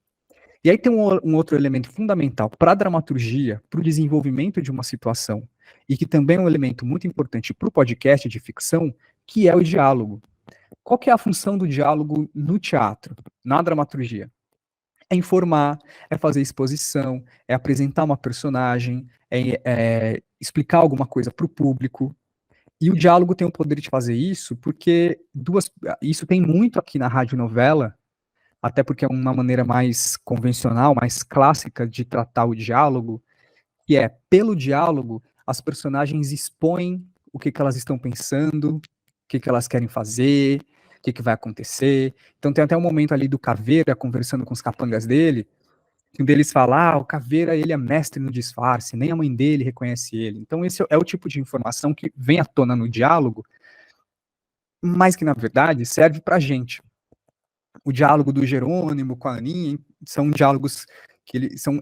E aí tem um outro elemento fundamental para a dramaturgia, para o desenvolvimento de uma situação, e que também é um elemento muito importante para o podcast de ficção, que é o diálogo. Qual que é a função do diálogo no teatro, na dramaturgia? É informar, é fazer exposição, é apresentar uma personagem, é explicar alguma coisa para o público. E o diálogo tem o poder de fazer isso, porque isso tem muito aqui na radionovela, até porque é uma maneira mais convencional, mais clássica de tratar o diálogo, que é, pelo diálogo, as personagens expõem o que elas estão pensando, o que elas querem fazer, o que vai acontecer. Então tem até um momento ali do Caveira conversando com os capangas dele, que um deles fala, o Caveira, ele é mestre no disfarce, nem a mãe dele reconhece ele. Então esse é o tipo de informação que vem à tona no diálogo, mas que, na verdade, serve pra gente. O diálogo do Jerônimo com a Aninha são diálogos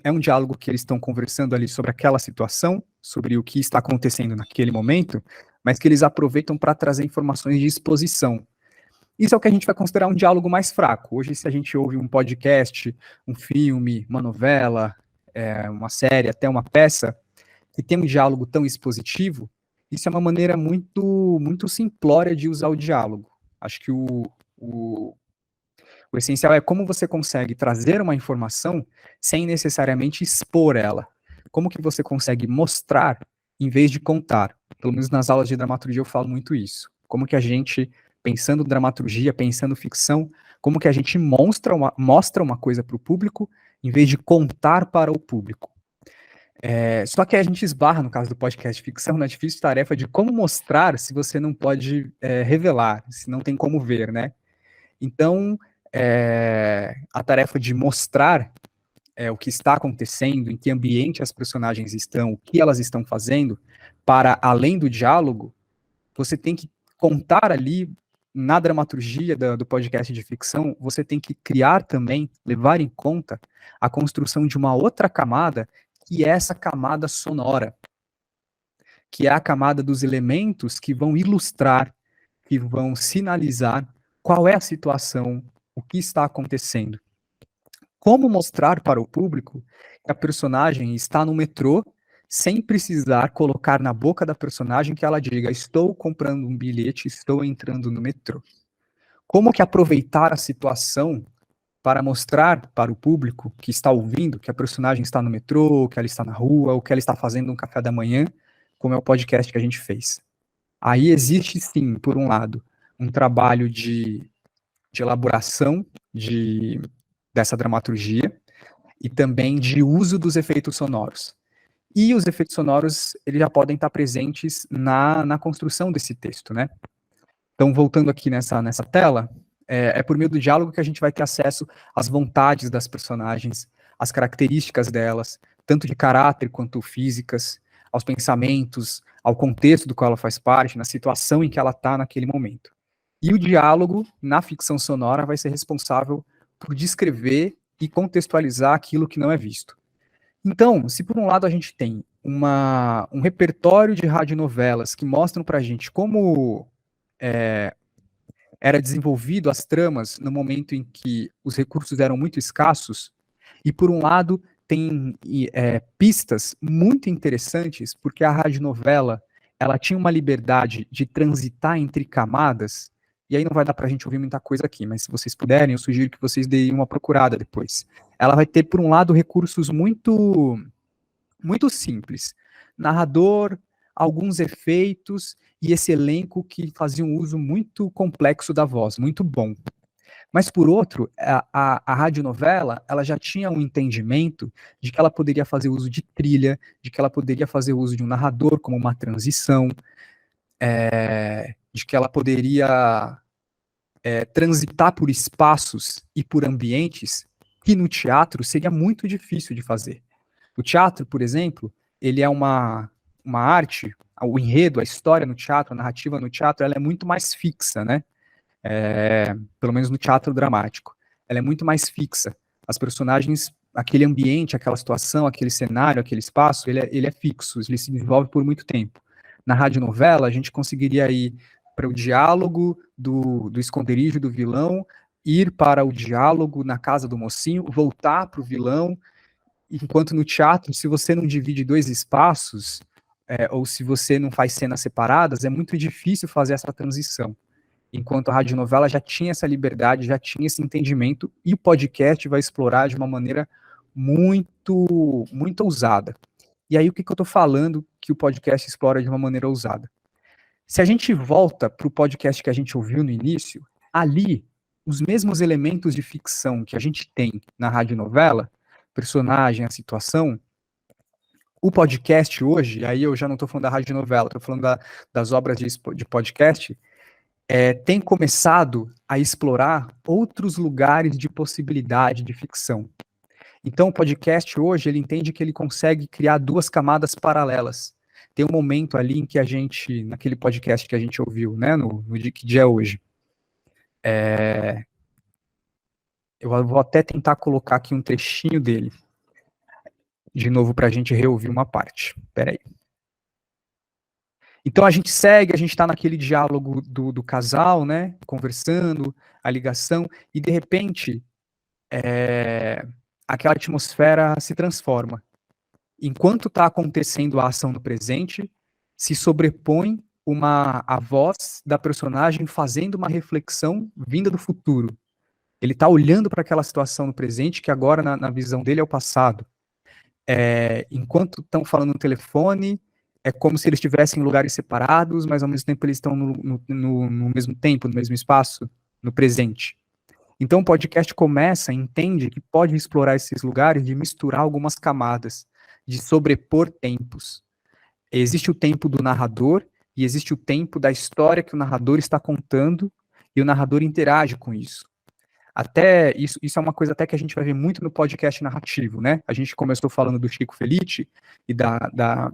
é um diálogo que eles estão conversando ali sobre aquela situação, sobre o que está acontecendo naquele momento, mas que eles aproveitam para trazer informações de exposição. Isso é o que a gente vai considerar um diálogo mais fraco. Hoje, se a gente ouve um podcast, um filme, uma novela, uma série, até uma peça, que tem um diálogo tão expositivo, isso é uma maneira muito simplória de usar o diálogo. Acho que o essencial é como você consegue trazer uma informação sem necessariamente expor ela. Como que você consegue mostrar em vez de contar. Pelo menos nas aulas de dramaturgia eu falo muito isso. Como que a gente, pensando dramaturgia, pensando ficção, como que a gente mostra uma coisa para o público em vez de contar para o público. Só que a gente esbarra, no caso do podcast ficção, na difícil tarefa de como mostrar se você não pode revelar, se não tem como ver, né? Então, a tarefa de mostrar o que está acontecendo, em que ambiente as personagens estão, o que elas estão fazendo, para além do diálogo, você tem que contar ali, na dramaturgia do podcast de ficção, você tem que criar também, levar em conta a construção de uma outra camada, que é essa camada sonora, que é a camada dos elementos que vão ilustrar, que vão sinalizar qual é a situação, o que está acontecendo. Como mostrar para o público que a personagem está no metrô sem precisar colocar na boca da personagem que ela diga, estou comprando um bilhete, estou entrando no metrô. Como que aproveitar a situação para mostrar para o público que está ouvindo que a personagem está no metrô, que ela está na rua, ou que ela está fazendo um café da manhã, como é o podcast que a gente fez. Aí existe sim, por um lado, um trabalho de elaboração dessa dramaturgia e também de uso dos efeitos sonoros. E os efeitos sonoros, eles já podem estar presentes na construção desse texto, né? Então, voltando aqui nessa tela, é por meio do diálogo que a gente vai ter acesso às vontades das personagens, às características delas, tanto de caráter quanto físicas, aos pensamentos, ao contexto do qual ela faz parte, na situação em que ela está naquele momento. E o diálogo, na ficção sonora, vai ser responsável por descrever e contextualizar aquilo que não é visto. Então, se por um lado a gente tem um repertório de radionovelas que mostram pra gente como era desenvolvido as tramas no momento em que os recursos eram muito escassos, e por um lado tem pistas muito interessantes, porque a radionovela ela tinha uma liberdade de transitar entre camadas, e aí não vai dar pra gente ouvir muita coisa aqui, mas se vocês puderem, eu sugiro que vocês deem uma procurada depois. Ela vai ter, por um lado, recursos muito simples. Narrador, alguns efeitos, e esse elenco que fazia um uso muito complexo da voz, muito bom. Mas, por outro, a radionovela, ela já tinha um entendimento de que ela poderia fazer uso de trilha, de que ela poderia fazer uso de um narrador como uma transição, de que ela poderia transitar por espaços e por ambientes que no teatro seria muito difícil de fazer. O teatro, por exemplo, ele é uma arte, o enredo, a história no teatro, a narrativa no teatro, ela é muito mais fixa, né? Pelo menos no teatro dramático. Ela é muito mais fixa. As personagens, aquele ambiente, aquela situação, aquele cenário, aquele espaço, ele é fixo, ele se desenvolve por muito tempo. Na radionovela, a gente conseguiria ir para o diálogo do esconderijo do vilão, ir para o diálogo na casa do mocinho, voltar para o vilão, enquanto no teatro, se você não divide dois espaços, ou se você não faz cenas separadas, é muito difícil fazer essa transição. Enquanto a radionovela já tinha essa liberdade, já tinha esse entendimento, e o podcast vai explorar de uma maneira muito ousada. E aí, o que eu estou falando que o podcast explora de uma maneira ousada? Se a gente volta para o podcast que a gente ouviu no início, ali os mesmos elementos de ficção que a gente tem na radionovela, personagem, a situação, o podcast hoje, aí eu já não estou falando da radionovela, estou falando das obras de podcast, tem começado a explorar outros lugares de possibilidade de ficção. Então, o podcast hoje, ele entende que ele consegue criar duas camadas paralelas. Tem um momento ali em que a gente, naquele podcast que a gente ouviu, né, no que dia é hoje, eu vou até tentar colocar aqui um trechinho dele, de novo, para a gente reouvir uma parte. Espera aí. Então, a gente segue, a gente está naquele diálogo do casal, né, conversando, a ligação, e de repente, aquela atmosfera se transforma. Enquanto está acontecendo a ação no presente, se sobrepõe a voz da personagem fazendo uma reflexão vinda do futuro. Ele está olhando para aquela situação no presente, que agora, na visão dele, é o passado. Enquanto estão falando no telefone, é como se eles estivessem em lugares separados, mas ao mesmo tempo eles estão no mesmo tempo, no mesmo espaço, no presente. Então o podcast entende que pode explorar esses lugares de misturar algumas camadas, de sobrepor tempos. Existe o tempo do narrador e existe o tempo da história que o narrador está contando e o narrador interage com isso. Até isso é uma coisa até que a gente vai ver muito no podcast narrativo, né? A gente começou falando do Chico Felitti e da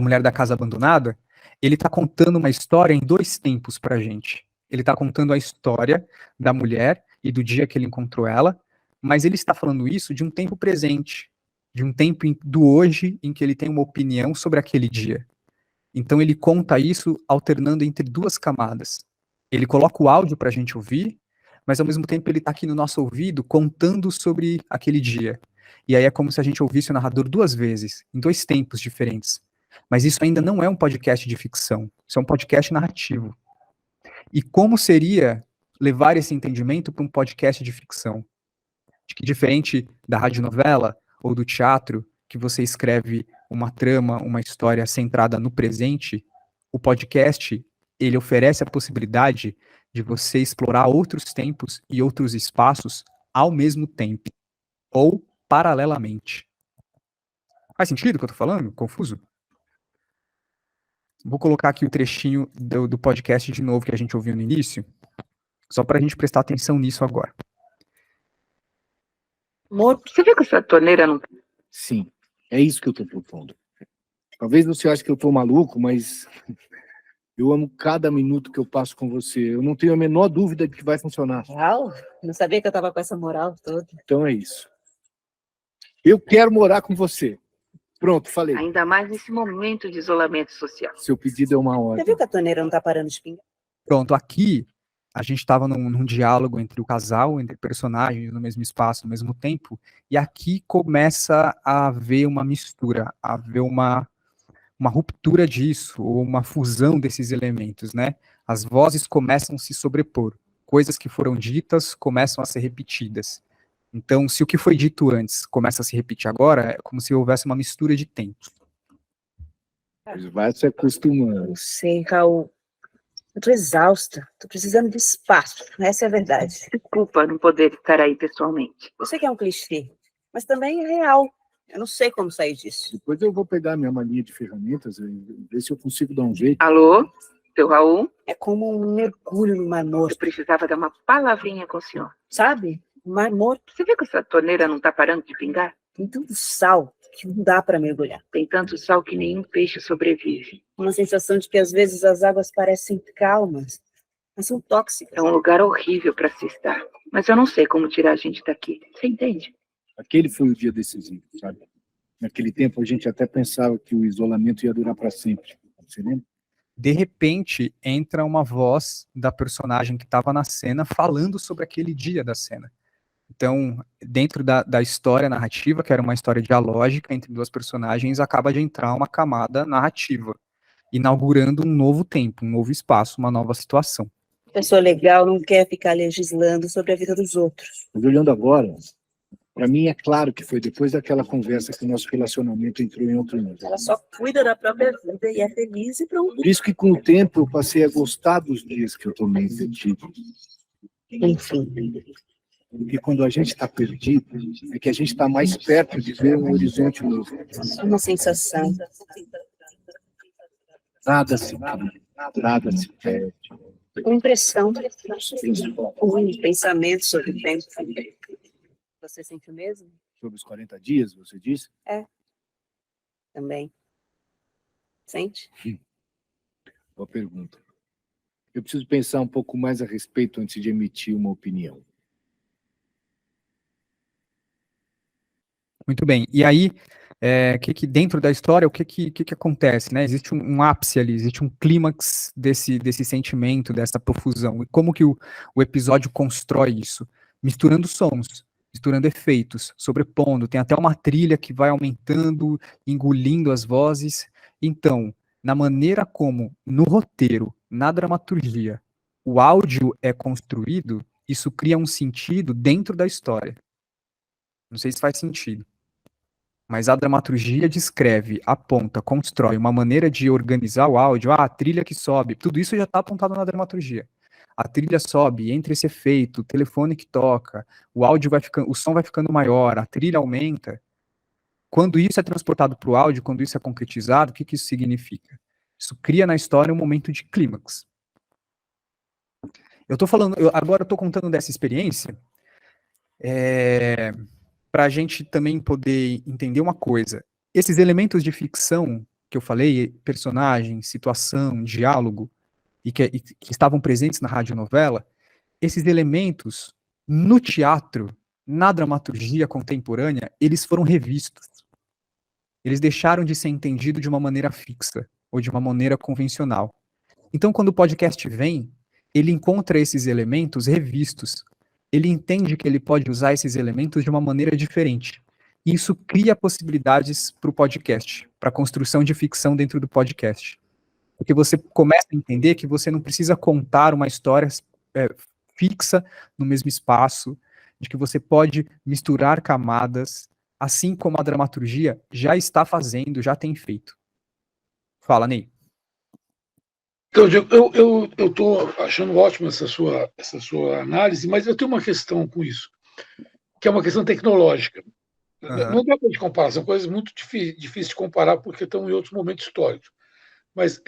Mulher da Casa Abandonada. Ele está contando uma história em dois tempos para a gente. Ele está contando a história da mulher e do dia que ele encontrou ela, mas ele está falando isso de um tempo presente, de um tempo do hoje em que ele tem uma opinião sobre aquele dia. Então ele conta isso alternando entre duas camadas. Ele coloca o áudio para a gente ouvir, mas ao mesmo tempo ele está aqui no nosso ouvido contando sobre aquele dia. E aí é como se a gente ouvisse o narrador duas vezes, em dois tempos diferentes. Mas isso ainda não é um podcast de ficção, isso é um podcast narrativo. E como seria levar esse entendimento para um podcast de ficção? De que, diferente da radionovela ou do teatro, que você escreve uma trama, uma história centrada no presente, o podcast, ele oferece a possibilidade de você explorar outros tempos e outros espaços ao mesmo tempo, ou paralelamente. Faz sentido o que eu estou falando? Confuso? Vou colocar aqui o trechinho do podcast de novo que a gente ouviu no início, só para a gente prestar atenção nisso agora. Amor, você viu que essa torneira não... Sim, é isso que eu estou propondo. Talvez você ache que eu estou maluco, mas eu amo cada minuto que eu passo com você. Eu não tenho a menor dúvida de que vai funcionar. Uau, não sabia que eu estava com essa moral toda. Então é isso. Eu quero morar com você. Pronto, falei. Ainda mais nesse momento de isolamento social. Seu pedido é uma ordem. Você viu que a torneira não está parando de pingar? Pronto, aqui a gente estava num diálogo entre o casal, entre personagens no mesmo espaço, no mesmo tempo, e aqui começa a haver uma mistura, a haver uma ruptura disso, ou uma fusão desses elementos, né? As vozes começam a se sobrepor, coisas que foram ditas começam a ser repetidas. Então, se o que foi dito antes começa a se repetir agora, é como se houvesse uma mistura de tempos. Mas vai se acostumando. Não sei, Raul. Eu tô exausta. Tô precisando de espaço. Essa é a verdade. Desculpa não poder estar aí pessoalmente. Eu sei que é um clichê, mas também é real. Eu não sei como sair disso. Depois eu vou pegar minha malinha de ferramentas e ver se eu consigo dar um jeito. Alô? Seu Raul? É como um mergulho no Mar Morto. Eu precisava dar uma palavrinha com o senhor. Sabe? O Mar Morto. Você viu que essa torneira não está parando de pingar? Tem tanto sal que não dá para mergulhar. Tem tanto sal que nenhum peixe sobrevive. Uma sensação de que às vezes as águas parecem calmas, mas são tóxicas. É um lugar horrível para se estar. Mas eu não sei como tirar a gente daqui. Você entende? Aquele foi o dia decisivo, sabe? Naquele tempo a gente até pensava que o isolamento ia durar para sempre. Você lembra? De repente, entra uma voz da personagem que estava na cena falando sobre aquele dia da cena. Então, dentro da história narrativa, que era uma história dialógica entre duas personagens, acaba de entrar uma camada narrativa, inaugurando um novo tempo, um novo espaço, uma nova situação. Pessoa legal não quer ficar legislando sobre a vida dos outros. Mas olhando agora, para mim é claro que foi depois daquela conversa que o nosso relacionamento entrou em outro nível. Ela só cuida da própria vida e é feliz e pronto. Por isso que com o tempo eu passei a gostar dos dias que eu tomei detetive. Enfim. Porque quando a gente está perdido, é que a gente está mais perto de ver um horizonte novo. Uma sensação. Nada se cria, nada se perde. Uma impressão. Um pensamento sobre o tempo. Você sente o mesmo? Sobre os 40 dias, você disse? É. Também. Sente? Boa pergunta. Eu preciso pensar um pouco mais a respeito antes de emitir uma opinião. Muito bem. E aí, que dentro da história, o que acontece, né? Existe um ápice ali, existe um clímax desse sentimento, dessa profusão. E como que o episódio constrói isso? Misturando sons, misturando efeitos, sobrepondo. Tem até uma trilha que vai aumentando, engolindo as vozes. Então, na maneira como, no roteiro, na dramaturgia, o áudio é construído, isso cria um sentido dentro da história. Não sei se faz sentido. Mas a dramaturgia descreve, aponta, constrói uma maneira de organizar o áudio. A trilha que sobe, tudo isso já está apontado na dramaturgia. A trilha sobe, entra esse efeito, o telefone que toca, o áudio vai ficando, o som vai ficando maior, a trilha aumenta. Quando isso é transportado para o áudio, quando isso é concretizado, o que isso significa? Isso cria na história um momento de clímax. Agora eu estou contando dessa experiência, para a gente também poder entender uma coisa. Esses elementos de ficção que eu falei, personagem, situação, diálogo, e que estavam presentes na radionovela, esses elementos, no teatro, na dramaturgia contemporânea, eles foram revistos. Eles deixaram de ser entendidos de uma maneira fixa, ou de uma maneira convencional. Então, quando o podcast vem, ele encontra esses elementos revistos. Ele entende que ele pode usar esses elementos de uma maneira diferente. E isso cria possibilidades para o podcast, para a construção de ficção dentro do podcast. Porque você começa a entender que você não precisa contar uma história fixa no mesmo espaço, de que você pode misturar camadas, assim como a dramaturgia já está fazendo, já tem feito. Fala, Ney. Então, eu estou achando ótima essa sua análise, mas eu tenho uma questão com isso, que é uma questão tecnológica. Não dá para de comparar, são coisas muito difíceis de comparar porque estão em outros momentos históricos. Mas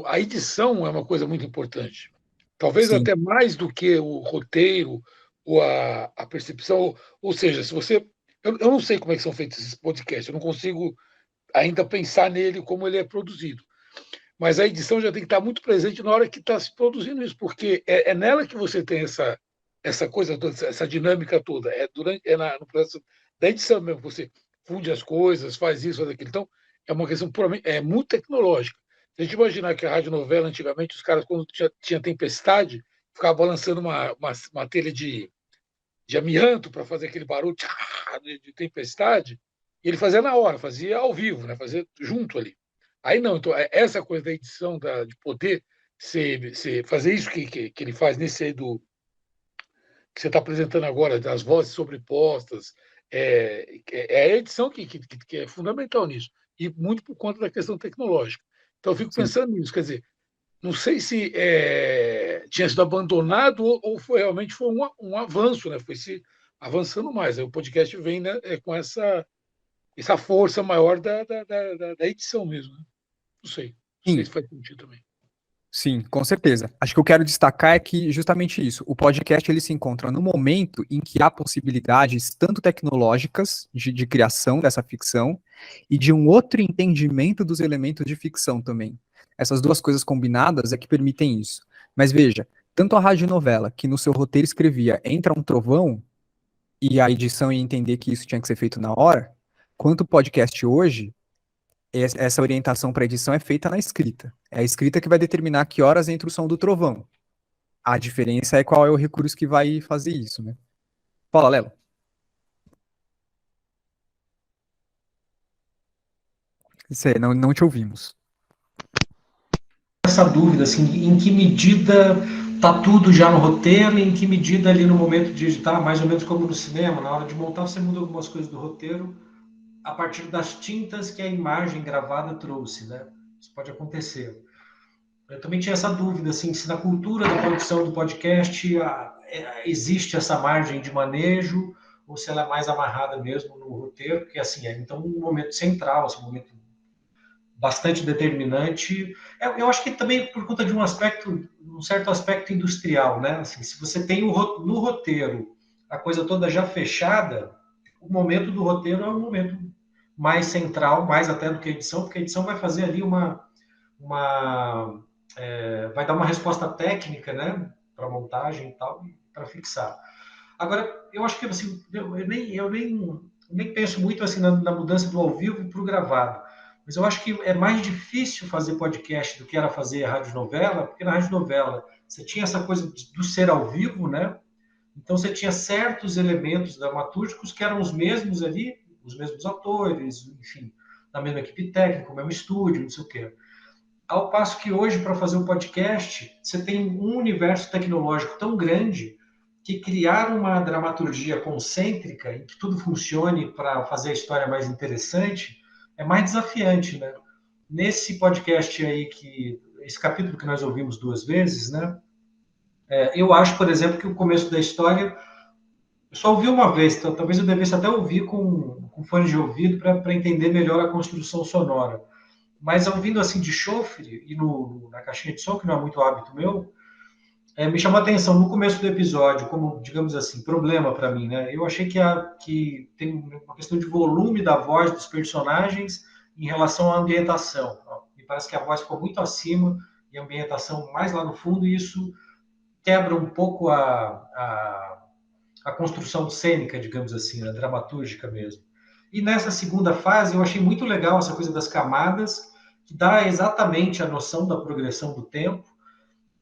a edição é uma coisa muito importante. Talvez Sim. até mais do que o roteiro ou a percepção. Ou seja, se você... Eu não sei como é que são feitos esses podcasts, eu não consigo ainda pensar nele como ele é produzido. Mas a edição já tem que estar muito presente na hora que está se produzindo isso, porque é nela que você tem essa coisa toda, essa dinâmica toda. No processo da edição mesmo, você funde as coisas, faz isso, faz aquilo. Então, é uma questão muito tecnológica. Se a gente imaginar que a radionovela, antigamente, os caras, quando tinha tempestade, ficavam balançando uma telha de amianto para fazer aquele barulho de tempestade, e ele fazia na hora, fazia ao vivo, né? Fazia junto ali. Aí não, então essa coisa da edição, de poder fazer isso que ele faz nesse aí que você está apresentando agora, das vozes sobrepostas, é a edição que é fundamental nisso, e muito por conta da questão tecnológica. Então eu fico pensando nisso, quer dizer, não sei se tinha sido abandonado ou realmente foi um avanço, né? Foi se avançando mais. Aí o podcast vem, né, com essa força maior da edição mesmo, né? Não sei se faz sentido também. Sim, com certeza. Acho que eu quero destacar é que justamente isso, o podcast ele se encontra no momento em que há possibilidades tanto tecnológicas de criação dessa ficção e de um outro entendimento dos elementos de ficção também. Essas duas coisas combinadas é que permitem isso. Mas veja, tanto a radionovela, que no seu roteiro escrevia entra um trovão, e a edição ia entender que isso tinha que ser feito na hora, quanto o podcast hoje, essa orientação para edição é feita na escrita. É a escrita que vai determinar que horas entra o som do trovão. A diferença é qual é o recurso que vai fazer isso, né? Fala, Lelo. Isso aí, não te ouvimos. Essa dúvida, assim, em que medida tá tudo já no roteiro, e em que medida ali no momento de editar, mais ou menos como no cinema, na hora de montar você muda algumas coisas do roteiro a partir das tintas que a imagem gravada trouxe, né? Isso pode acontecer. Eu também tinha essa dúvida, assim, se na cultura da produção do podcast existe essa margem de manejo, ou se ela é mais amarrada mesmo no roteiro, porque assim, então um momento central, assim, um momento bastante determinante. Eu acho que também por conta de um certo aspecto industrial, né? Assim, se você tem no roteiro a coisa toda já fechada, o momento do roteiro é um momento mais central, mais até do que a edição, porque a edição vai fazer ali vai dar uma resposta técnica, né, para montagem e tal, para fixar. Agora, eu acho que assim, eu nem penso muito assim na mudança do ao vivo para o gravado, mas eu acho que é mais difícil fazer podcast do que era fazer radionovela, porque na radionovela você tinha essa coisa do ser ao vivo, né? Então você tinha certos elementos dramatúrgicos que eram os mesmos ali, os mesmos atores, enfim, na mesma equipe técnica, o mesmo estúdio, não sei o quê. Ao passo que hoje, para fazer um podcast, você tem um universo tecnológico tão grande que criar uma dramaturgia concêntrica, em que tudo funcione para fazer a história mais interessante, é mais desafiante, né? Nesse podcast aí, esse capítulo que nós ouvimos 2 vezes, né? Eu acho, por exemplo, que o começo da história eu só ouvi uma vez, então talvez eu devesse até ouvir com fone de ouvido para entender melhor a construção sonora. Mas ouvindo assim de chofre e na caixinha de som, que não é muito hábito meu, me chamou a atenção no começo do episódio, como, digamos assim, problema para mim, né? Eu achei que tem uma questão de volume da voz dos personagens em relação à ambientação. Me parece que a voz ficou muito acima e a ambientação mais lá no fundo, e isso quebra um pouco a construção cênica, digamos assim, a dramatúrgica mesmo. E nessa segunda fase, eu achei muito legal essa coisa das camadas, que dá exatamente a noção da progressão do tempo,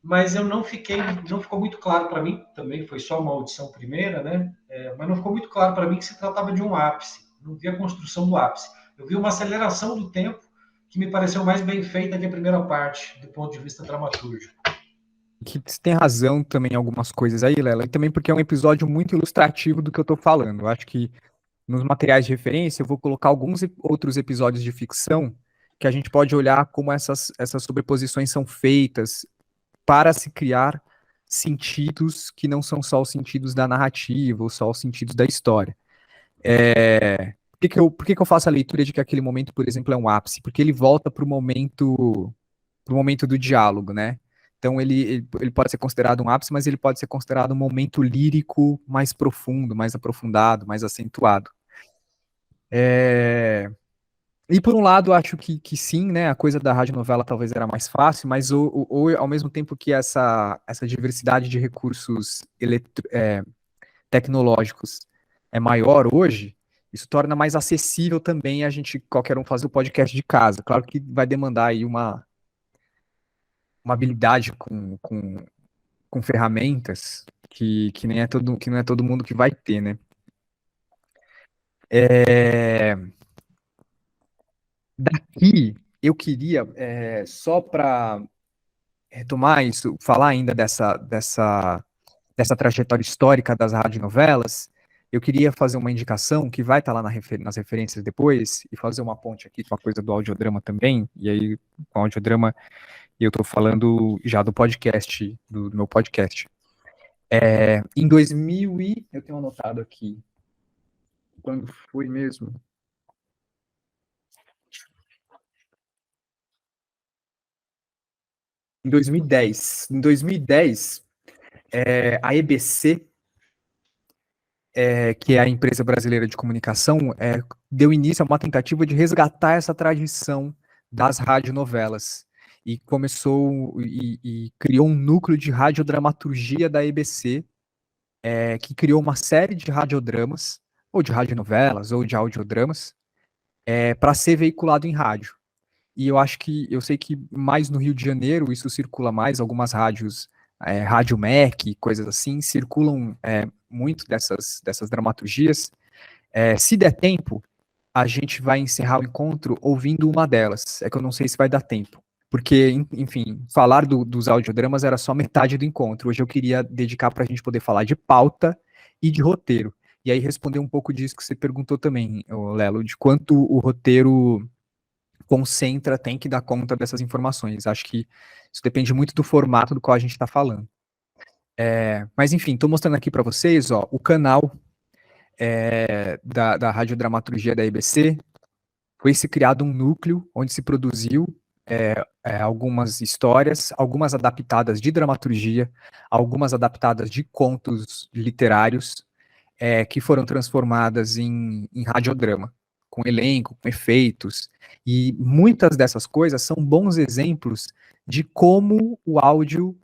mas não ficou muito claro para mim, também foi só uma audição primeira, né? Mas não ficou muito claro para mim que se tratava de um ápice, não vi a construção do ápice. Eu vi uma aceleração do tempo que me pareceu mais bem feita que a primeira parte, do ponto de vista dramatúrgico. Que você tem razão também em algumas coisas aí, Lela, e também porque é um episódio muito ilustrativo do que eu tô falando. Eu acho que nos materiais de referência eu vou colocar alguns outros episódios de ficção que a gente pode olhar como essas sobreposições são feitas para se criar sentidos que não são só os sentidos da narrativa ou só os sentidos da história. Por que eu faço a leitura de que aquele momento, por exemplo, é um ápice? Porque ele volta para o momento do diálogo, né? Então ele pode ser considerado um ápice, mas ele pode ser considerado um momento lírico mais profundo, mais aprofundado, mais acentuado. E por um lado, acho que sim, né? A coisa da radionovela talvez era mais fácil, mas ao mesmo tempo que essa diversidade de recursos tecnológicos é maior hoje, isso torna mais acessível também a gente, qualquer um, fazer o podcast de casa. Claro que vai demandar aí uma habilidade com ferramentas que não é todo mundo que vai ter, né? Daqui, eu queria, só para retomar isso, falar ainda dessa trajetória histórica das radionovelas, eu queria fazer uma indicação que vai estar lá nas referências depois, e fazer uma ponte aqui com a coisa do audiodrama também, e aí, com o audiodrama, eu estou falando já do podcast, do meu podcast. Em 2000 eu tenho anotado aqui, quando foi mesmo? Em 2010. Em 2010, a EBC, que é a Empresa Brasileira de Comunicação, deu início a uma tentativa de resgatar essa tradição das radionovelas. E começou e criou um núcleo de radiodramaturgia da EBC, que criou uma série de radiodramas, ou de radionovelas, ou de audiodramas, para ser veiculado em rádio. E eu sei que mais no Rio de Janeiro isso circula mais, algumas rádios, Rádio MEC, coisas assim, circulam muito dessas dramaturgias. Se der tempo, a gente vai encerrar o encontro ouvindo uma delas. É que eu não sei se vai dar tempo. Porque, enfim, falar dos audiodramas era só metade do encontro. Hoje eu queria dedicar para a gente poder falar de pauta e de roteiro. E aí responder um pouco disso que você perguntou também, Lelo, de quanto o roteiro concentra, tem que dar conta dessas informações. Acho que isso depende muito do formato do qual a gente está falando. Mas enfim, estou mostrando aqui para vocês, ó, o canal da radiodramaturgia da EBC. Foi se criado um núcleo onde se produziu algumas histórias, algumas adaptadas de dramaturgia, algumas adaptadas de contos literários, que foram transformadas em radiodrama, com elenco, com efeitos, e muitas dessas coisas são bons exemplos de como o áudio,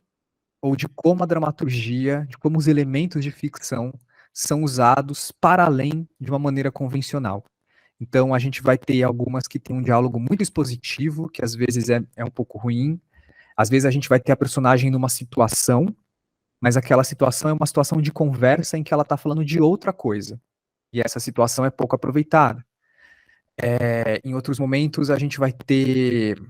ou de como a dramaturgia, de como os elementos de ficção são usados para além de uma maneira convencional. Então, a gente vai ter algumas que tem um diálogo muito expositivo, que às vezes é um pouco ruim. Às vezes a gente vai ter a personagem numa situação, mas aquela situação é uma situação de conversa em que ela está falando de outra coisa. E essa situação é pouco aproveitada. Em outros momentos, a gente vai ter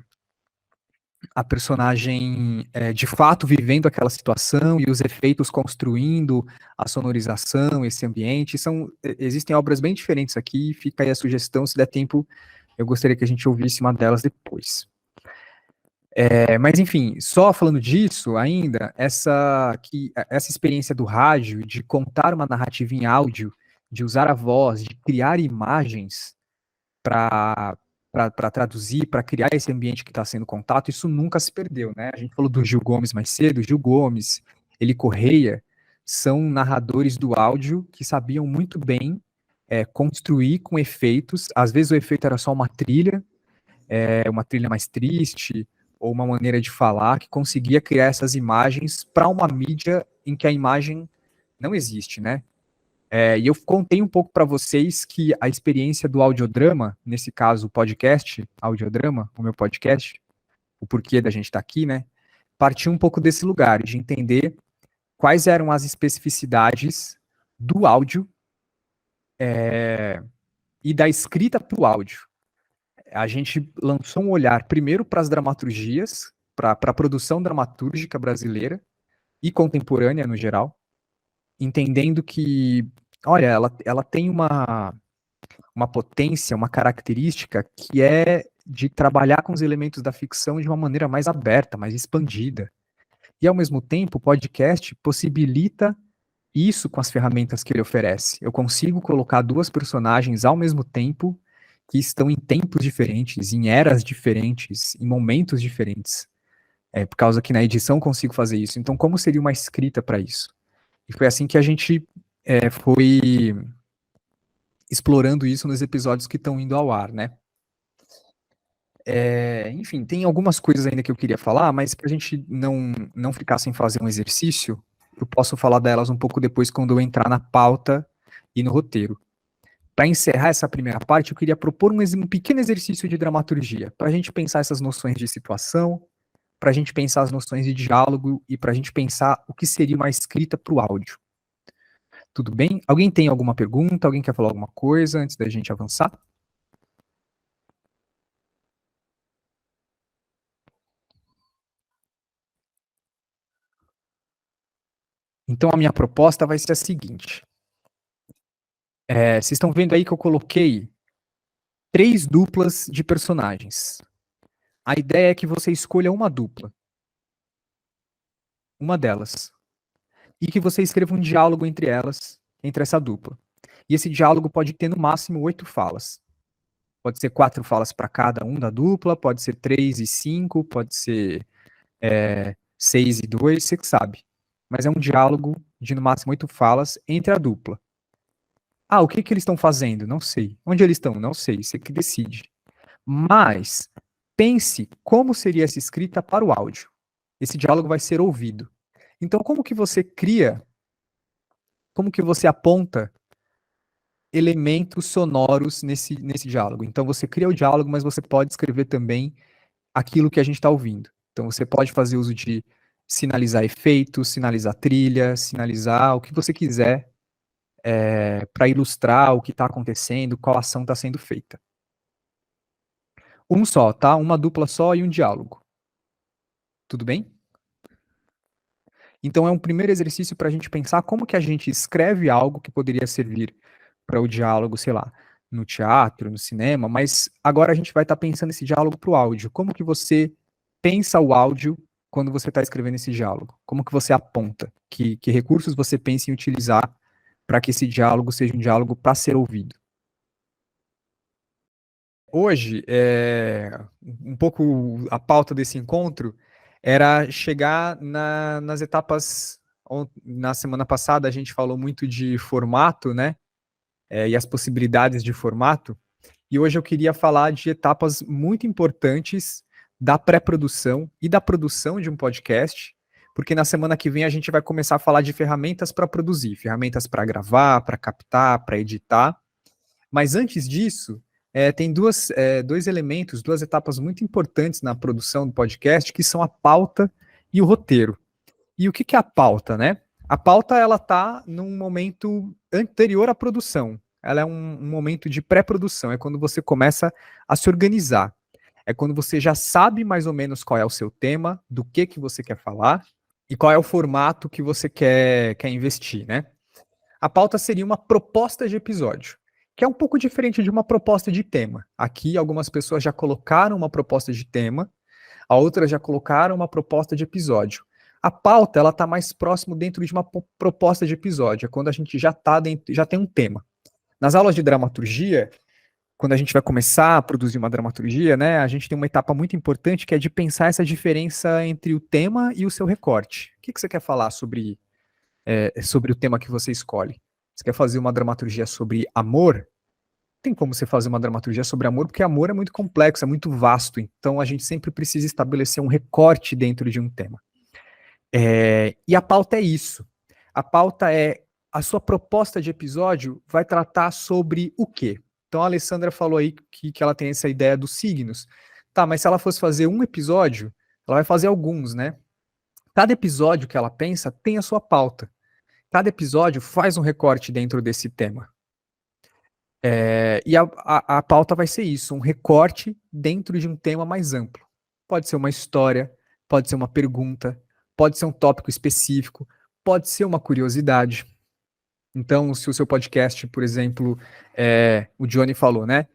a personagem de fato vivendo aquela situação e os efeitos construindo a sonorização, esse ambiente. Existem obras bem diferentes aqui, fica aí a sugestão, se der tempo, eu gostaria que a gente ouvisse uma delas depois. Mas enfim, só falando disso ainda, essa experiência do rádio, de contar uma narrativa em áudio, de usar a voz, de criar imagens para traduzir, para criar esse ambiente que está sendo contado, isso nunca se perdeu, né? A gente falou do Gil Gomes mais cedo, Gil Gomes, Eli Correia, são narradores do áudio que sabiam muito bem construir com efeitos. Às vezes o efeito era só uma trilha mais triste, ou uma maneira de falar, que conseguia criar essas imagens para uma mídia em que a imagem não existe, né? E eu contei um pouco para vocês que a experiência do audiodrama, nesse caso o podcast, audiodrama, o meu podcast, o porquê da gente estar aqui, né, partiu um pouco desse lugar, de entender quais eram as especificidades do áudio e da escrita para o áudio. A gente lançou um olhar primeiro para as dramaturgias, para a produção dramatúrgica brasileira e contemporânea no geral, entendendo que, olha, ela tem uma potência, uma característica que é de trabalhar com os elementos da ficção de uma maneira mais aberta, mais expandida. E, ao mesmo tempo, o podcast possibilita isso com as ferramentas que ele oferece. Eu consigo colocar duas personagens ao mesmo tempo que estão em tempos diferentes, em eras diferentes, em momentos diferentes. Por causa que na edição consigo fazer isso. Então, como seria uma escrita para isso? E foi assim que a gente foi explorando isso nos episódios que estão indo ao ar, né? Enfim, tem algumas coisas ainda que eu queria falar, mas para a gente não ficar sem fazer um exercício, eu posso falar delas um pouco depois quando eu entrar na pauta e no roteiro. Para encerrar essa primeira parte, eu queria propor um pequeno exercício de dramaturgia, para a gente pensar essas noções de situação, para a gente pensar as noções de diálogo e para a gente pensar o que seria uma escrita para o áudio. Tudo bem? Alguém tem alguma pergunta? Alguém quer falar alguma coisa antes da gente avançar? Então a minha proposta vai ser a seguinte. Vocês estão vendo aí que eu coloquei 3 duplas de personagens. A ideia é que você escolha uma dupla. Uma delas. E que você escreva um diálogo entre elas, entre essa dupla. E esse diálogo pode ter no máximo 8 falas. Pode ser 4 falas para cada um da dupla, pode ser 3 e 5, pode ser 6 e 2, você que sabe. Mas é um diálogo de no máximo 8 falas entre a dupla. O que eles estão fazendo? Não sei. Onde eles estão? Não sei. Você que decide. Mas pense como seria essa escrita para o áudio. Esse diálogo vai ser ouvido. Então, como que você cria, como que você aponta elementos sonoros nesse diálogo? Então, você cria o diálogo, mas você pode escrever também aquilo que a gente está ouvindo. Então, você pode fazer uso de sinalizar efeitos, sinalizar trilha, sinalizar o que você quiser para ilustrar o que está acontecendo, qual ação está sendo feita. Um só, tá? Uma dupla só e um diálogo. Tudo bem? Então é um primeiro exercício para a gente pensar como que a gente escreve algo que poderia servir para o diálogo, sei lá, no teatro, no cinema, mas agora a gente vai estar pensando esse diálogo para o áudio. Como que você pensa o áudio quando você está escrevendo esse diálogo? Como que você aponta? Que recursos você pensa em utilizar para que esse diálogo seja um diálogo para ser ouvido? Hoje, um pouco a pauta desse encontro era chegar nas etapas. Na semana passada a gente falou muito de formato, né? E as possibilidades de formato. E hoje eu queria falar de etapas muito importantes da pré-produção e da produção de um podcast, porque na semana que vem a gente vai começar a falar de ferramentas para produzir, ferramentas para gravar, para captar, para editar. Mas antes disso, tem dois elementos, duas etapas muito importantes na produção do podcast, que são a pauta e o roteiro. E o que é a pauta, né? A pauta, ela está num momento anterior à produção. Ela é um momento de pré-produção, é quando você começa a se organizar. É quando você já sabe mais ou menos qual é o seu tema, do que você quer falar e qual é o formato que você quer investir, né? A pauta seria uma proposta de episódio, que é um pouco diferente de uma proposta de tema. Aqui, algumas pessoas já colocaram uma proposta de tema, a outras já colocaram uma proposta de episódio. A pauta, ela está mais próximo dentro de uma proposta de episódio, é quando a gente já tem um tema. Nas aulas de dramaturgia, quando a gente vai começar a produzir uma dramaturgia, né, a gente tem uma etapa muito importante que é de pensar essa diferença entre o tema e o seu recorte. O que você quer falar sobre o tema que você escolhe? Você quer fazer uma dramaturgia sobre amor? Tem como você fazer uma dramaturgia sobre amor, porque amor é muito complexo, é muito vasto, então a gente sempre precisa estabelecer um recorte dentro de um tema. E a pauta é isso. A pauta é a sua proposta de episódio vai tratar sobre o quê? Então a Alessandra falou aí que ela tem essa ideia dos signos. Tá, mas se ela fosse fazer um episódio, ela vai fazer alguns, né? Cada episódio que ela pensa tem a sua pauta. Cada episódio faz um recorte dentro desse tema. E a pauta vai ser isso, um recorte dentro de um tema mais amplo. Pode ser uma história, pode ser uma pergunta, pode ser um tópico específico, pode ser uma curiosidade. Então, se o seu podcast, por exemplo, o Johnny falou, né?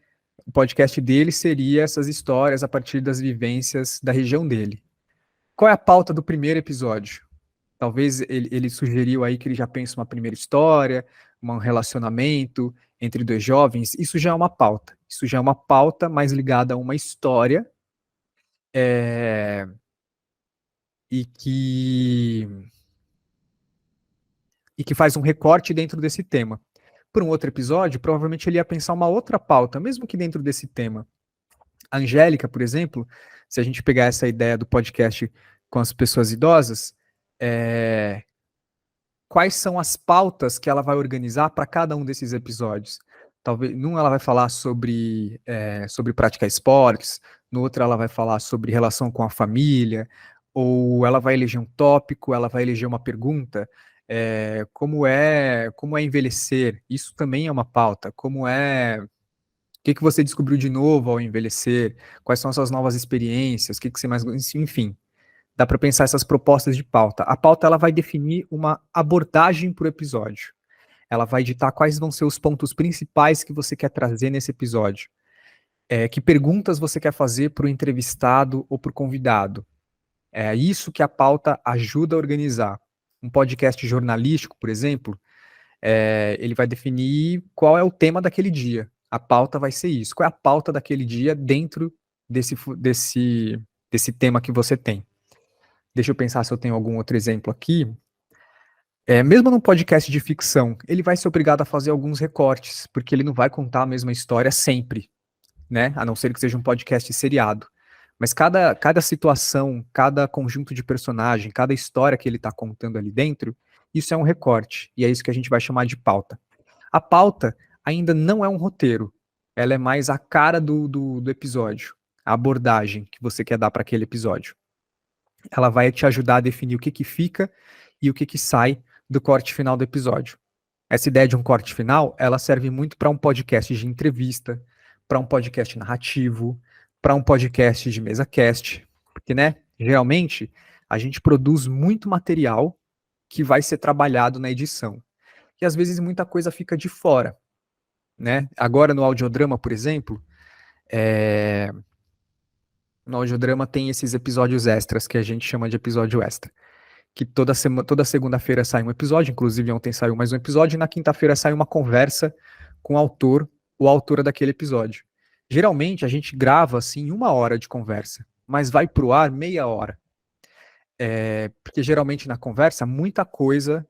O podcast dele seria essas histórias a partir das vivências da região dele. Qual é a pauta do primeiro episódio? Talvez ele sugeriu aí que ele já pensa uma primeira história, um relacionamento entre dois jovens. Isso já é uma pauta. Isso já é uma pauta mais ligada a uma história e que faz um recorte dentro desse tema. Por um outro episódio, provavelmente ele ia pensar uma outra pauta, mesmo que dentro desse tema. A Angélica, por exemplo, se a gente pegar essa ideia do podcast com as pessoas idosas, quais são as pautas que ela vai organizar para cada um desses episódios? Talvez num ela vai falar sobre praticar esportes, no outro ela vai falar sobre relação com a família, ou ela vai eleger um tópico, ela vai eleger uma pergunta. Como é envelhecer? Isso também é uma pauta. O que você descobriu de novo ao envelhecer? Quais são as suas novas experiências? O que você mais... Enfim, dá para pensar essas propostas de pauta. A pauta ela vai definir uma abordagem para o episódio. Ela vai ditar quais vão ser os pontos principais que você quer trazer nesse episódio. Que perguntas você quer fazer para o entrevistado ou para o convidado. É isso que a pauta ajuda a organizar. Um podcast jornalístico, por exemplo, ele vai definir qual é o tema daquele dia. A pauta vai ser isso. Qual é a pauta daquele dia dentro desse tema que você tem? Deixa eu pensar se eu tenho algum outro exemplo aqui. Mesmo num podcast de ficção, ele vai ser obrigado a fazer alguns recortes, porque ele não vai contar a mesma história sempre, né? A não ser que seja um podcast seriado. Mas cada situação, cada conjunto de personagem, cada história que ele está contando ali dentro, isso é um recorte, e é isso que a gente vai chamar de pauta. A pauta ainda não é um roteiro, ela é mais a cara do episódio, a abordagem que você quer dar para aquele episódio. Ela vai te ajudar a definir o que fica e o que sai do corte final do episódio. Essa ideia de um corte final, ela serve muito para um podcast de entrevista, para um podcast narrativo, para um podcast de mesa cast, porque, né, geralmente a gente produz muito material que vai ser trabalhado na edição. E às vezes muita coisa fica de fora, né? Agora no audiodrama, por exemplo, No audiodrama tem esses episódios extras, que a gente chama de episódio extra. Que toda segunda-feira sai um episódio, inclusive ontem saiu mais um episódio, e na quinta-feira sai uma conversa com o autor ou a autora daquele episódio. Geralmente a gente grava assim 1 hora de conversa, mas vai pro ar meia hora. Porque geralmente na conversa muita coisa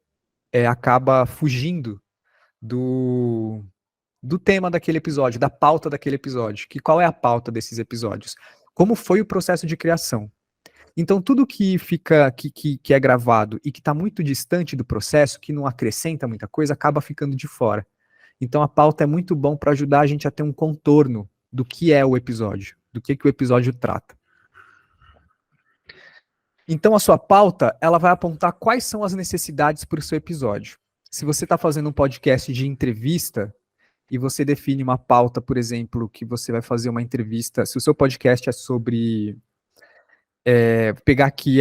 acaba fugindo do tema daquele episódio, da pauta daquele episódio. Qual é a pauta desses episódios? Como foi o processo de criação? Então, tudo que fica, que é gravado e que está muito distante do processo, que não acrescenta muita coisa, acaba ficando de fora. Então, a pauta é muito bom para ajudar a gente a ter um contorno do que é o episódio, do que o episódio trata. Então, a sua pauta, ela vai apontar quais são as necessidades para o seu episódio. Se você está fazendo um podcast de entrevista, e você define uma pauta, por exemplo, que você vai fazer uma entrevista, se o seu podcast é sobre... pegar aqui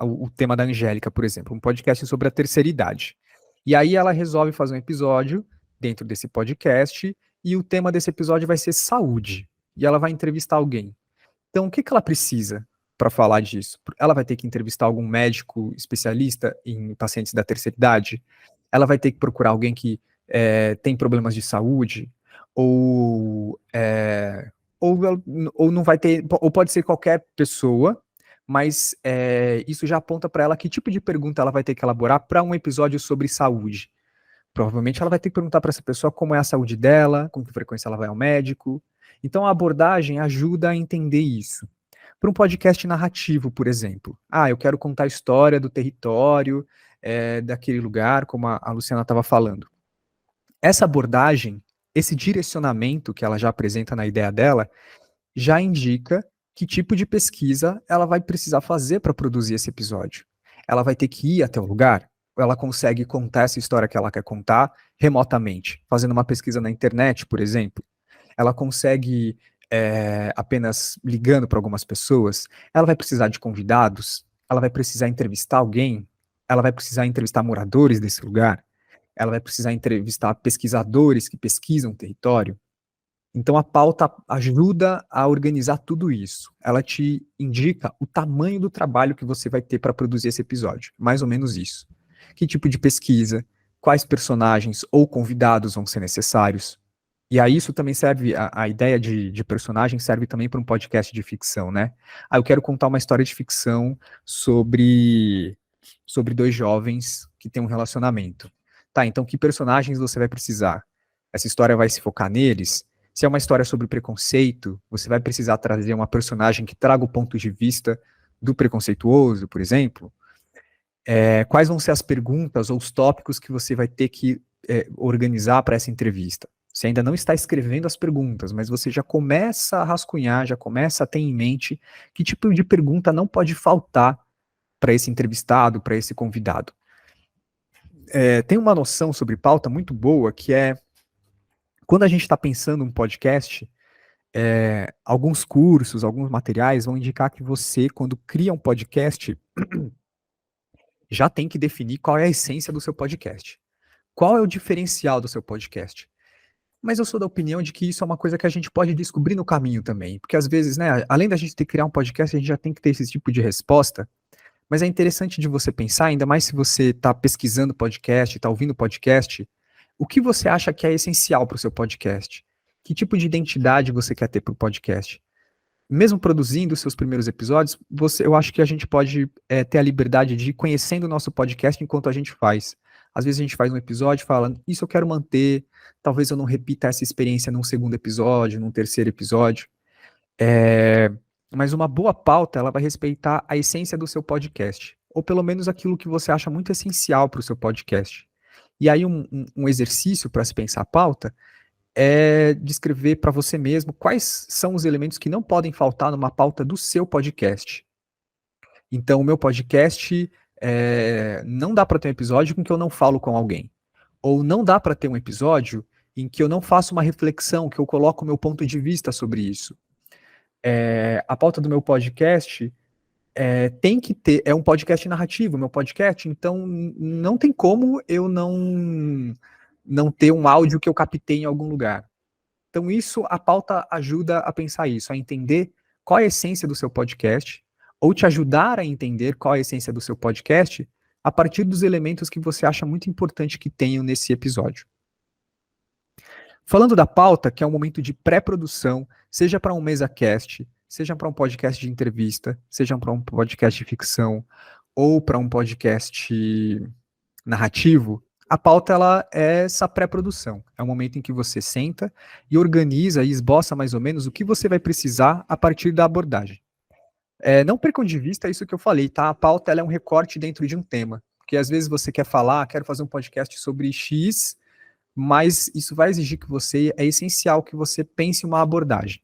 o tema da Angélica, por exemplo, um podcast sobre a terceira idade. E aí ela resolve fazer um episódio dentro desse podcast, e o tema desse episódio vai ser saúde. E ela vai entrevistar alguém. Então, o que ela precisa para falar disso? Ela vai ter que entrevistar algum médico especialista em pacientes da terceira idade? Ela vai ter que procurar alguém que tem problemas de saúde? Ou não vai ter, ou pode ser qualquer pessoa, mas isso já aponta para ela que tipo de pergunta ela vai ter que elaborar para um episódio sobre saúde. Provavelmente ela vai ter que perguntar para essa pessoa como é a saúde dela, com que frequência ela vai ao médico. Então a abordagem ajuda a entender isso. Para um podcast narrativo, por exemplo, eu quero contar a história do território, daquele lugar, como a Luciana estava falando. Essa abordagem, esse direcionamento que ela já apresenta na ideia dela, já indica que tipo de pesquisa ela vai precisar fazer para produzir esse episódio. Ela vai ter que ir até o lugar? Ou ela consegue contar essa história que ela quer contar remotamente, fazendo uma pesquisa na internet, por exemplo? Ela consegue apenas ligando para algumas pessoas? Ela vai precisar de convidados? Ela vai precisar entrevistar alguém? Ela vai precisar entrevistar moradores desse lugar? Ela vai precisar entrevistar pesquisadores que pesquisam o território? Então a pauta ajuda a organizar tudo isso. Ela te indica o tamanho do trabalho que você vai ter para produzir esse episódio. Mais ou menos isso. Que tipo de pesquisa, quais personagens ou convidados vão ser necessários. E aí isso também serve, a ideia de personagem serve também para um podcast de ficção, né? Eu quero contar uma história de ficção sobre 2 jovens que têm um relacionamento. Tá, então que personagens você vai precisar? Essa história vai se focar neles? Se é uma história sobre preconceito, você vai precisar trazer uma personagem que traga o ponto de vista do preconceituoso, por exemplo? Quais vão ser as perguntas ou os tópicos que você vai ter que organizar para essa entrevista? Você ainda não está escrevendo as perguntas, mas você já começa a rascunhar, já começa a ter em mente que tipo de pergunta não pode faltar para esse entrevistado, para esse convidado. Tem uma noção sobre pauta muito boa, que é, quando a gente está pensando um podcast, alguns cursos, alguns materiais vão indicar que você, quando cria um podcast, já tem que definir qual é a essência do seu podcast. Qual é o diferencial do seu podcast? Mas eu sou da opinião de que isso é uma coisa que a gente pode descobrir no caminho também, porque às vezes, né, além da gente ter que criar um podcast, a gente já tem que ter esse tipo de resposta, mas é interessante de você pensar, ainda mais se você está pesquisando podcast, está ouvindo podcast, o que você acha que é essencial para o seu podcast? Que tipo de identidade você quer ter para o podcast? Mesmo produzindo os seus primeiros episódios, eu acho que a gente pode ter a liberdade de ir conhecendo o nosso podcast enquanto a gente faz. Às vezes a gente faz um episódio e fala, isso eu quero manter, talvez eu não repita essa experiência num segundo episódio, num terceiro episódio. Mas uma boa pauta, ela vai respeitar a essência do seu podcast, ou pelo menos aquilo que você acha muito essencial para o seu podcast. E aí um exercício para se pensar a pauta é descrever para você mesmo quais são os elementos que não podem faltar numa pauta do seu podcast. Então, o meu podcast, não dá para ter um episódio em que eu não falo com alguém. Ou não dá para ter um episódio em que eu não faço uma reflexão, que eu coloco o meu ponto de vista sobre isso. A pauta do meu podcast tem que ter, é um podcast narrativo, meu podcast, então não tem como eu não ter um áudio que eu captei em algum lugar. Então isso, a pauta ajuda a pensar isso, a entender qual é a essência do seu podcast, ou te ajudar a entender qual é a essência do seu podcast a partir dos elementos que você acha muito importante que tenham nesse episódio. Falando da pauta, que é um momento de pré-produção, seja para um MesaCast, seja para um podcast de entrevista, seja para um podcast de ficção, ou para um podcast narrativo, a pauta ela é essa pré-produção. É o momento em que você senta e organiza e esboça mais ou menos o que você vai precisar a partir da abordagem. Não percam de vista isso que eu falei, tá? A pauta ela é um recorte dentro de um tema. Porque às vezes você quer falar, quero fazer um podcast sobre X, mas isso vai exigir que você, é essencial que você pense uma abordagem.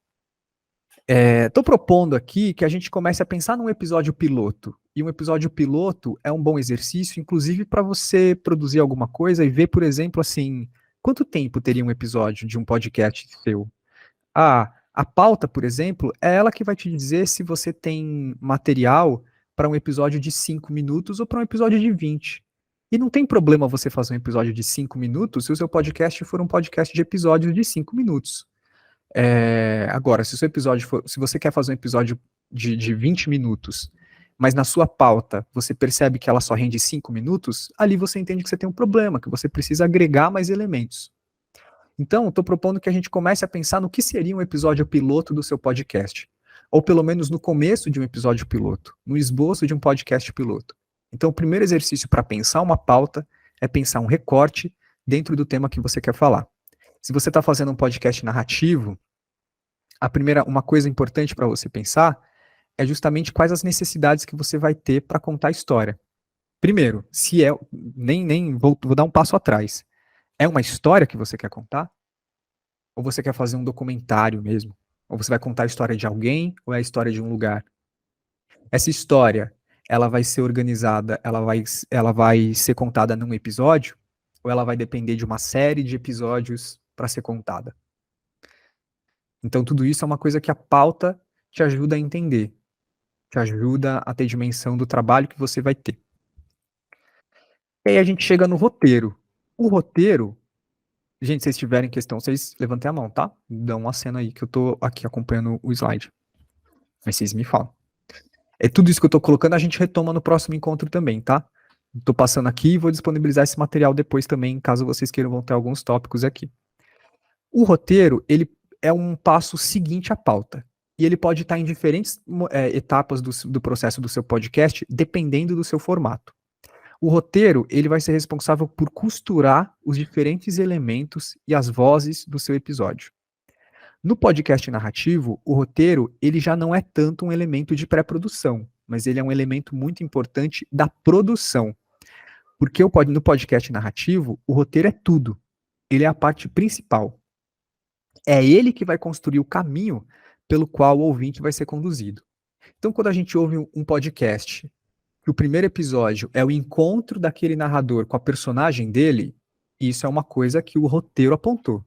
Estou propondo aqui que a gente comece a pensar num episódio piloto. E um episódio piloto é um bom exercício, inclusive para você produzir alguma coisa e ver, por exemplo, assim, quanto tempo teria um episódio de um podcast seu? A pauta, por exemplo, é ela que vai te dizer se você tem material para um episódio de 5 minutos ou para um episódio de 20. E não tem problema você fazer um episódio de 5 minutos se o seu podcast for um podcast de episódios de 5 minutos. Agora, se o seu episódio for, se você quer fazer um episódio de 20 minutos, mas na sua pauta você percebe que ela só rende 5 minutos, ali você entende que você tem um problema, que você precisa agregar mais elementos. Então, estou propondo que a gente comece a pensar no que seria um episódio piloto do seu podcast. Ou pelo menos no começo de um episódio piloto, no esboço de um podcast piloto. Então, o primeiro exercício para pensar uma pauta é pensar um recorte dentro do tema que você quer falar. Se você está fazendo um podcast narrativo, uma coisa importante para você pensar é justamente quais as necessidades que você vai ter para contar a história. Primeiro, vou dar um passo atrás. É uma história que você quer contar? Ou você quer fazer um documentário mesmo? Ou você vai contar a história de alguém ou é a história de um lugar? Essa história, ela vai ser organizada, ela vai ser contada num episódio? Ou ela vai depender de uma série de episódios para ser contada? Então tudo isso é uma coisa que a pauta te ajuda a entender. Te ajuda a ter dimensão do trabalho que você vai ter. E aí a gente chega no roteiro. O roteiro, gente, se vocês tiverem questão, vocês levantem a mão, tá? Dão um aceno aí que eu tô aqui acompanhando o slide. Mas vocês me falam. Tudo isso que eu tô colocando, a gente retoma no próximo encontro também, tá? Tô passando aqui e vou disponibilizar esse material depois também, caso vocês queiram, vão ter alguns tópicos aqui. O roteiro, ele é um passo seguinte à pauta. E ele pode estar em diferentes etapas do processo do seu podcast, dependendo do seu formato. O roteiro, ele vai ser responsável por costurar os diferentes elementos e as vozes do seu episódio. No podcast narrativo, o roteiro, ele já não é tanto um elemento de pré-produção, mas ele é um elemento muito importante da produção. Porque no podcast narrativo, o roteiro é tudo. Ele é a parte principal. É ele que vai construir o caminho pelo qual o ouvinte vai ser conduzido. Então, quando a gente ouve um podcast, que o primeiro episódio é o encontro daquele narrador com a personagem dele, isso é uma coisa que o roteiro apontou.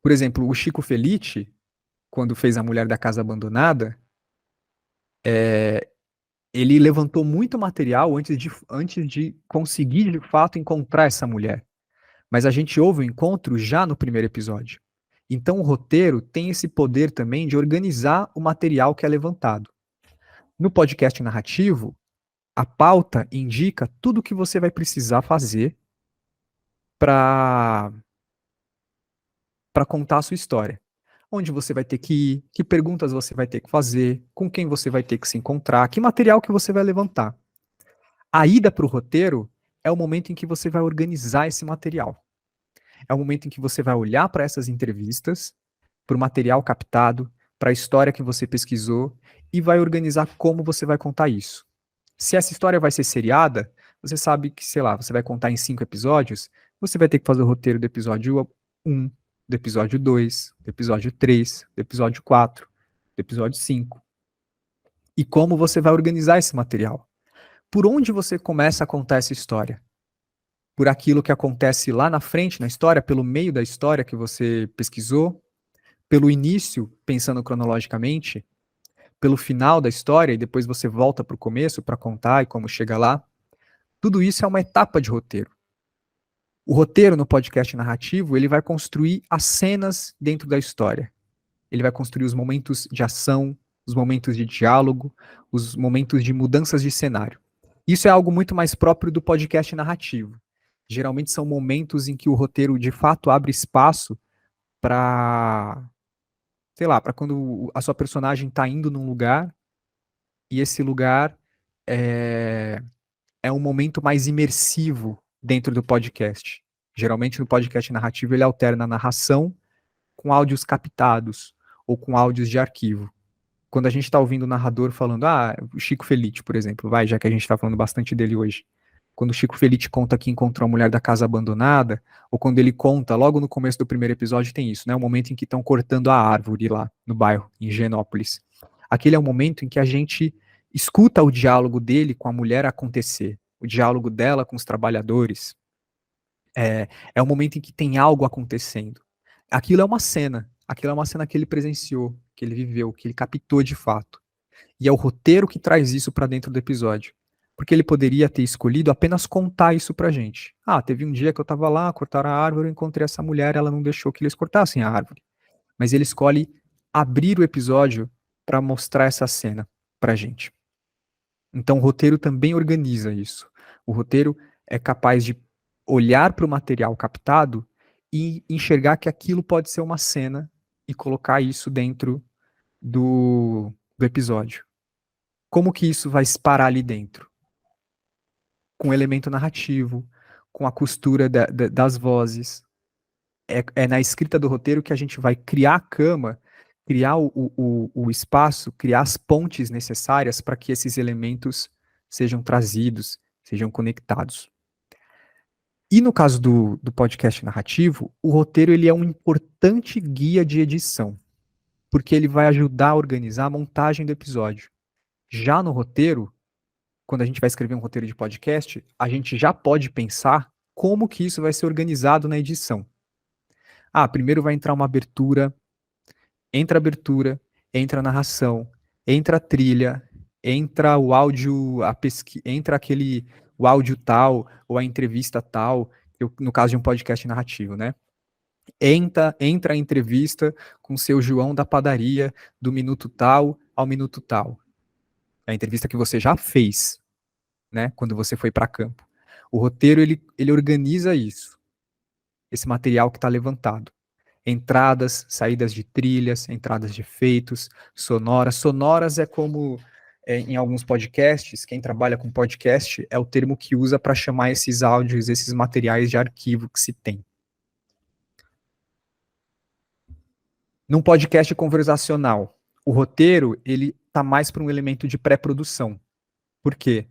Por exemplo, o Chico Felitti, quando fez A Mulher da Casa Abandonada, ele levantou muito material antes de conseguir, de fato, encontrar essa mulher. Mas a gente ouve o encontro já no primeiro episódio. Então o roteiro tem esse poder também de organizar o material que é levantado. No podcast narrativo, a pauta indica tudo o que você vai precisar fazer para contar a sua história. Onde você vai ter que ir, que perguntas você vai ter que fazer, com quem você vai ter que se encontrar, que material que você vai levantar. A ida para o roteiro é o momento em que você vai organizar esse material. É o momento em que você vai olhar para essas entrevistas, para o material captado, para a história que você pesquisou e vai organizar como você vai contar isso. Se essa história vai ser seriada, você sabe que, sei lá, você vai contar em 5 episódios, você vai ter que fazer o roteiro do episódio 1, do episódio 2, do episódio 3, do episódio 4, do episódio 5. E como você vai organizar esse material? Por onde você começa a contar essa história? Por aquilo que acontece lá na frente na história, pelo meio da história que você pesquisou, pelo início, pensando cronologicamente, pelo final da história e depois você volta para o começo para contar e como chega lá. Tudo isso é uma etapa de roteiro. O roteiro no podcast narrativo, ele vai construir as cenas dentro da história. Ele vai construir os momentos de ação, os momentos de diálogo, os momentos de mudanças de cenário. Isso é algo muito mais próprio do podcast narrativo. Geralmente são momentos em que o roteiro, de fato, abre espaço para, sei lá, para quando a sua personagem está indo num lugar e esse lugar é um momento mais imersivo dentro do podcast. Geralmente no podcast narrativo ele alterna a narração com áudios captados ou com áudios de arquivo. Quando a gente está ouvindo o narrador falando, o Chico Felitti, por exemplo, já que a gente está falando bastante dele hoje. Quando o Chico Felitti conta que encontrou a mulher da casa abandonada, ou quando ele conta, logo no começo do primeiro episódio tem isso, né? O momento em que estão cortando a árvore lá no bairro, em Higienópolis. Aquele é o momento em que a gente escuta o diálogo dele com a mulher acontecer, o diálogo dela com os trabalhadores. É o momento em que tem algo acontecendo. Aquilo é uma cena que ele presenciou, que ele viveu, que ele captou de fato. E é o roteiro que traz isso para dentro do episódio. Porque ele poderia ter escolhido apenas contar isso pra gente. Teve um dia que eu estava lá, cortaram a árvore, eu encontrei essa mulher, ela não deixou que eles cortassem a árvore. Mas ele escolhe abrir o episódio para mostrar essa cena pra gente. Então o roteiro também organiza isso. O roteiro é capaz de olhar para o material captado e enxergar que aquilo pode ser uma cena e colocar isso dentro do episódio. Como que isso vai parar ali dentro? Com elemento narrativo, com a costura das vozes. É na escrita do roteiro que a gente vai criar a cama, criar o espaço, criar as pontes necessárias para que esses elementos sejam trazidos, sejam conectados. E no caso do podcast narrativo, o roteiro ele é um importante guia de edição, porque ele vai ajudar a organizar a montagem do episódio. Já no roteiro, quando a gente vai escrever um roteiro de podcast, a gente já pode pensar como que isso vai ser organizado na edição. Primeiro vai entrar uma abertura, entra a narração, entra a trilha, entra o áudio, entra o áudio tal, ou a entrevista tal, no caso de um podcast narrativo, né? Entra a entrevista com o seu João da padaria, do minuto tal ao minuto tal. É a entrevista que você já fez, né, quando você foi para campo. O roteiro, ele organiza isso, esse material que está levantado. Entradas, saídas de trilhas, entradas de efeitos, sonoras. Sonoras é como, em alguns podcasts, quem trabalha com podcast é o termo que usa para chamar esses áudios, esses materiais de arquivo que se tem. Num podcast conversacional, o roteiro, ele está mais para um elemento de pré-produção. Por quê?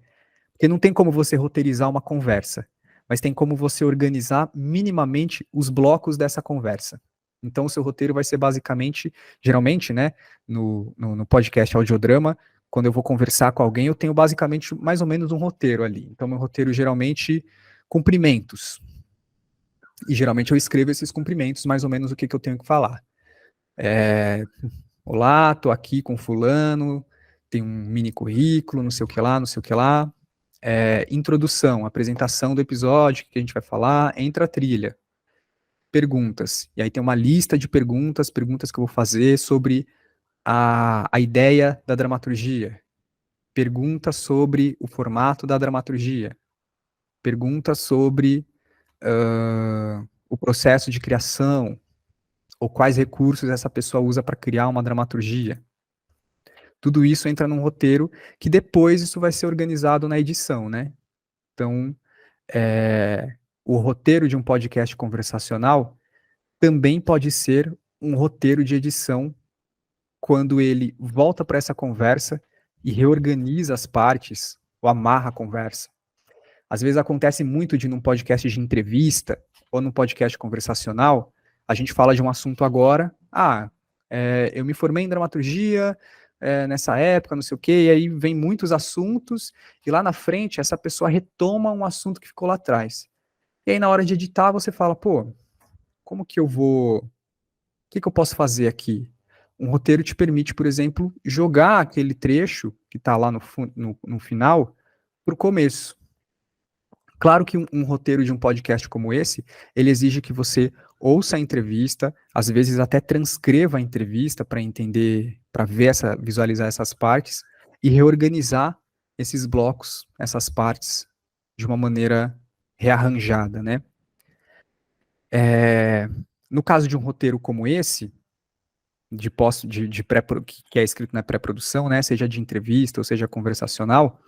Porque não tem como você roteirizar uma conversa, mas tem como você organizar minimamente os blocos dessa conversa. Então, o seu roteiro vai ser basicamente, geralmente, né, no podcast audiodrama, quando eu vou conversar com alguém, eu tenho basicamente mais ou menos um roteiro ali. Então, meu roteiro, geralmente, cumprimentos. E, geralmente, eu escrevo esses cumprimentos, mais ou menos o que eu tenho que falar. Olá, tô aqui com fulano, tem um mini currículo, não sei o que lá, não sei o que lá. Introdução, apresentação do episódio, que a gente vai falar, entra a trilha. Perguntas. E aí tem uma lista de perguntas que eu vou fazer sobre a ideia da dramaturgia. Perguntas sobre o formato da dramaturgia. Perguntas sobre o processo de criação, ou quais recursos essa pessoa usa para criar uma dramaturgia. Tudo isso entra num roteiro que depois isso vai ser organizado na edição, né? Então, o roteiro de um podcast conversacional também pode ser um roteiro de edição quando ele volta para essa conversa e reorganiza as partes ou amarra a conversa. Às vezes acontece muito de num podcast de entrevista ou num podcast conversacional, a gente fala de um assunto agora, eu me formei em dramaturgia nessa época, não sei o quê, e aí vem muitos assuntos, e lá na frente essa pessoa retoma um assunto que ficou lá atrás. E aí na hora de editar você fala, como que eu vou... O que eu posso fazer aqui? Um roteiro te permite, por exemplo, jogar aquele trecho que está lá no final para o começo. Claro que um roteiro de um podcast como esse, ele exige que você ouça a entrevista, às vezes até transcreva a entrevista para entender, para visualizar essas partes e reorganizar esses blocos, essas partes, de uma maneira rearranjada, né? No caso de um roteiro como esse, que é escrito na pré-produção, né, seja de entrevista ou seja conversacional,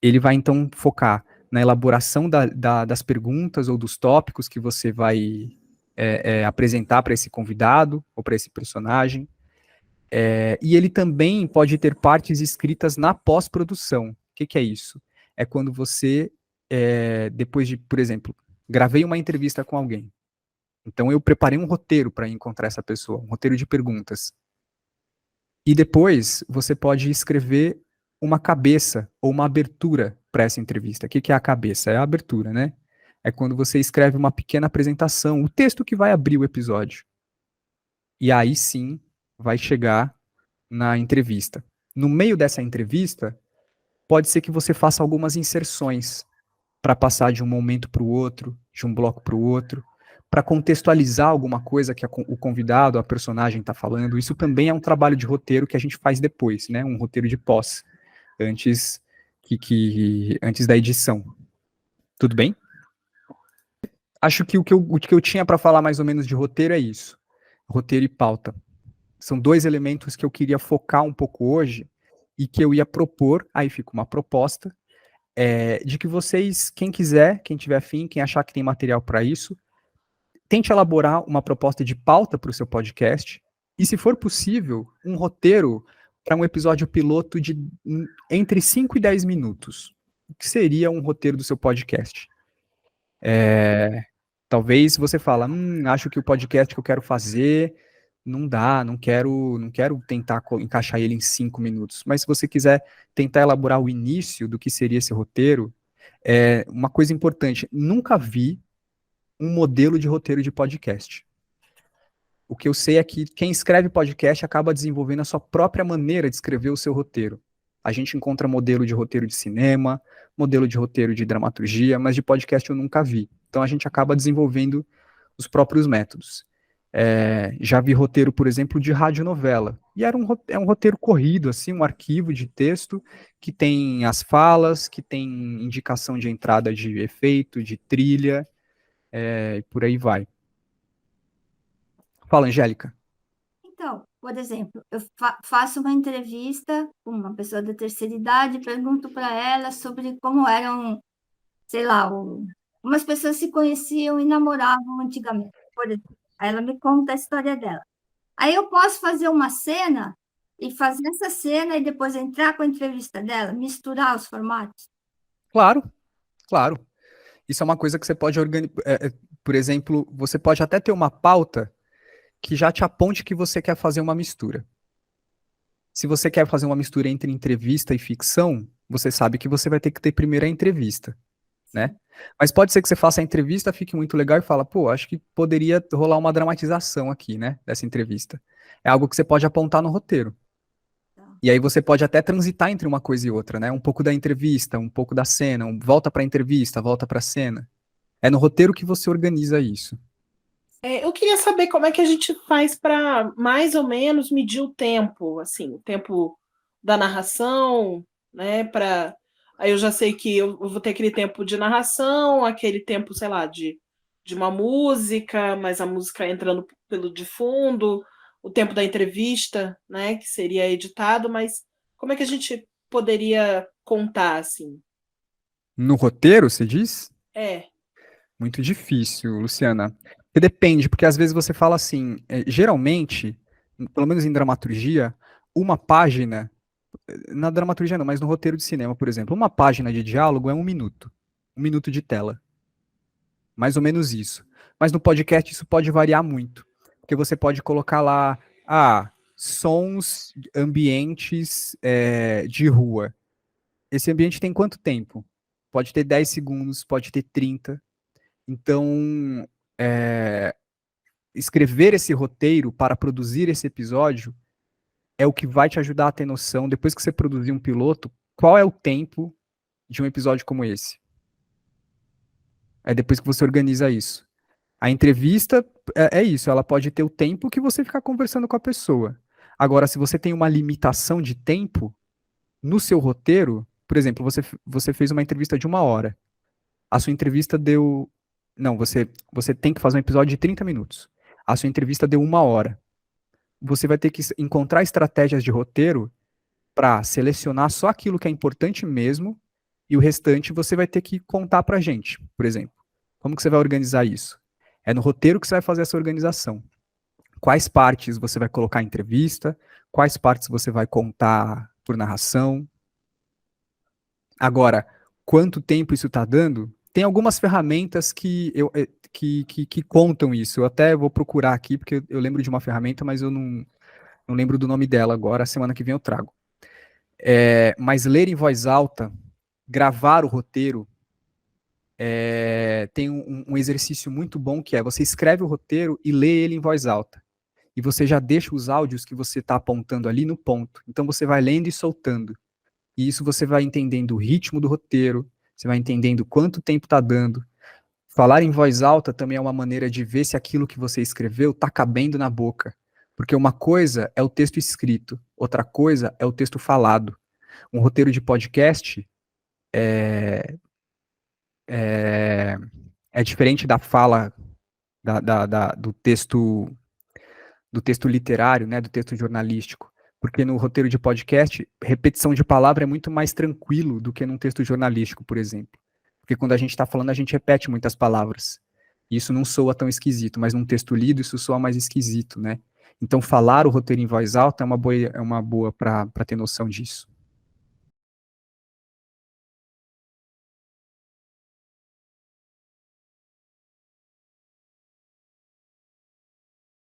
ele vai então focar na elaboração das perguntas ou dos tópicos que você vai apresentar para esse convidado ou para esse personagem. E ele também pode ter partes escritas na pós-produção. O que é isso? É quando você, depois de, por exemplo, gravei uma entrevista com alguém. Então eu preparei um roteiro para encontrar essa pessoa, um roteiro de perguntas. E depois você pode escrever uma cabeça ou uma abertura para essa entrevista. O que é a cabeça? É a abertura, né? É quando você escreve uma pequena apresentação, o texto que vai abrir o episódio. E aí sim vai chegar na entrevista. No meio dessa entrevista, pode ser que você faça algumas inserções para passar de um momento para o outro, de um bloco para o outro, para contextualizar alguma coisa que o convidado, a personagem está falando. Isso também é um trabalho de roteiro que a gente faz depois, né? Um roteiro de pós, antes da edição. Tudo bem? Acho que o que eu tinha para falar mais ou menos de roteiro é isso. Roteiro e pauta. São dois elementos que eu queria focar um pouco hoje e que eu ia propor, aí fica uma proposta, de que vocês, quem quiser, quem tiver afim, quem achar que tem material para isso, tente elaborar uma proposta de pauta para o seu podcast e, se for possível, um roteiro para um episódio piloto de entre 5 e 10 minutos. O que seria um roteiro do seu podcast? Talvez você fala, acho que o podcast que eu quero fazer não dá, não quero tentar encaixar ele em 5 minutos. Mas se você quiser tentar elaborar o início do que seria esse roteiro, uma coisa importante, nunca vi um modelo de roteiro de podcast. O que eu sei é que quem escreve podcast acaba desenvolvendo a sua própria maneira de escrever o seu roteiro. A gente encontra modelo de roteiro de cinema, modelo de roteiro de dramaturgia, mas de podcast eu nunca vi. Então a gente acaba desenvolvendo os próprios métodos. Já vi roteiro, por exemplo, de radionovela. E é um roteiro corrido, assim, um arquivo de texto que tem as falas, que tem indicação de entrada de efeito, de trilha, e por aí vai. Fala, Angélica. Então, por exemplo, eu faço uma entrevista com uma pessoa da terceira idade, pergunto para ela sobre como eram, sei lá, como as pessoas se conheciam e namoravam antigamente, por exemplo. Aí ela me conta a história dela. Aí eu posso fazer uma cena e fazer essa cena e depois entrar com a entrevista dela, misturar os formatos? Claro. Isso é uma coisa que você pode organizar. Por exemplo, você pode até ter uma pauta que já te aponte que você quer fazer uma mistura. Se você quer fazer uma mistura entre entrevista e ficção, você sabe que você vai ter que ter primeiro a entrevista, né? Mas pode ser que você faça a entrevista, fique muito legal e fala, acho que poderia rolar uma dramatização aqui, né, dessa entrevista. É algo que você pode apontar no roteiro. E aí você pode até transitar entre uma coisa e outra, né? Um pouco da entrevista, um pouco da cena, volta para a entrevista, volta para a cena. É no roteiro que você organiza isso. Eu queria saber como é que a gente faz para mais ou menos medir o tempo, assim, o tempo da narração, né? Aí eu já sei que eu vou ter aquele tempo de narração, aquele tempo, sei lá, de uma música, mas a música entrando pelo de fundo, o tempo da entrevista, né? Que seria editado, mas como é que a gente poderia contar, assim? No roteiro, você diz? Muito difícil, Luciana. Porque depende, porque às vezes você fala assim, geralmente, pelo menos em dramaturgia, uma página, na dramaturgia não, mas no roteiro de cinema, por exemplo, uma página de diálogo é 1 minuto. 1 minuto de tela. Mais ou menos isso. Mas no podcast isso pode variar muito. Porque você pode colocar lá, sons, ambientes de rua. Esse ambiente tem quanto tempo? Pode ter 10 segundos, pode ter 30. Então, escrever esse roteiro para produzir esse episódio é o que vai te ajudar a ter noção, depois que você produzir um piloto, qual é o tempo de um episódio como esse. É depois que você organiza isso. A entrevista é isso, ela pode ter o tempo que você ficar conversando com a pessoa. Agora, se você tem uma limitação de tempo no seu roteiro, por exemplo, você fez uma entrevista de 1 hora. A sua entrevista deu. Não, você tem que fazer um episódio de 30 minutos. A sua entrevista deu 1 hora. Você vai ter que encontrar estratégias de roteiro para selecionar só aquilo que é importante mesmo, e o restante você vai ter que contar pra gente, por exemplo. Como que você vai organizar isso? É no roteiro que você vai fazer essa organização. Quais partes você vai colocar em entrevista, quais partes você vai contar por narração. Agora, quanto tempo isso está dando? Tem algumas ferramentas que contam isso. Eu até vou procurar aqui, porque eu lembro de uma ferramenta, mas eu não lembro do nome dela agora. Semana que vem eu trago. Mas ler em voz alta, gravar o roteiro, tem um exercício muito bom que é, você escreve o roteiro e lê ele em voz alta. E você já deixa os áudios que você está apontando ali no ponto. Então você vai lendo e soltando. E isso você vai entendendo o ritmo do roteiro, você vai entendendo quanto tempo está dando. Falar em voz alta também é uma maneira de ver se aquilo que você escreveu está cabendo na boca. Porque uma coisa é o texto escrito, outra coisa é o texto falado. Um roteiro de podcast é diferente da fala do texto literário, né, do texto jornalístico. Porque no roteiro de podcast, repetição de palavra é muito mais tranquilo do que num texto jornalístico, por exemplo. Porque quando a gente está falando, a gente repete muitas palavras. E isso não soa tão esquisito, mas num texto lido, isso soa mais esquisito, né? Então, falar o roteiro em voz alta é uma boa para ter noção disso.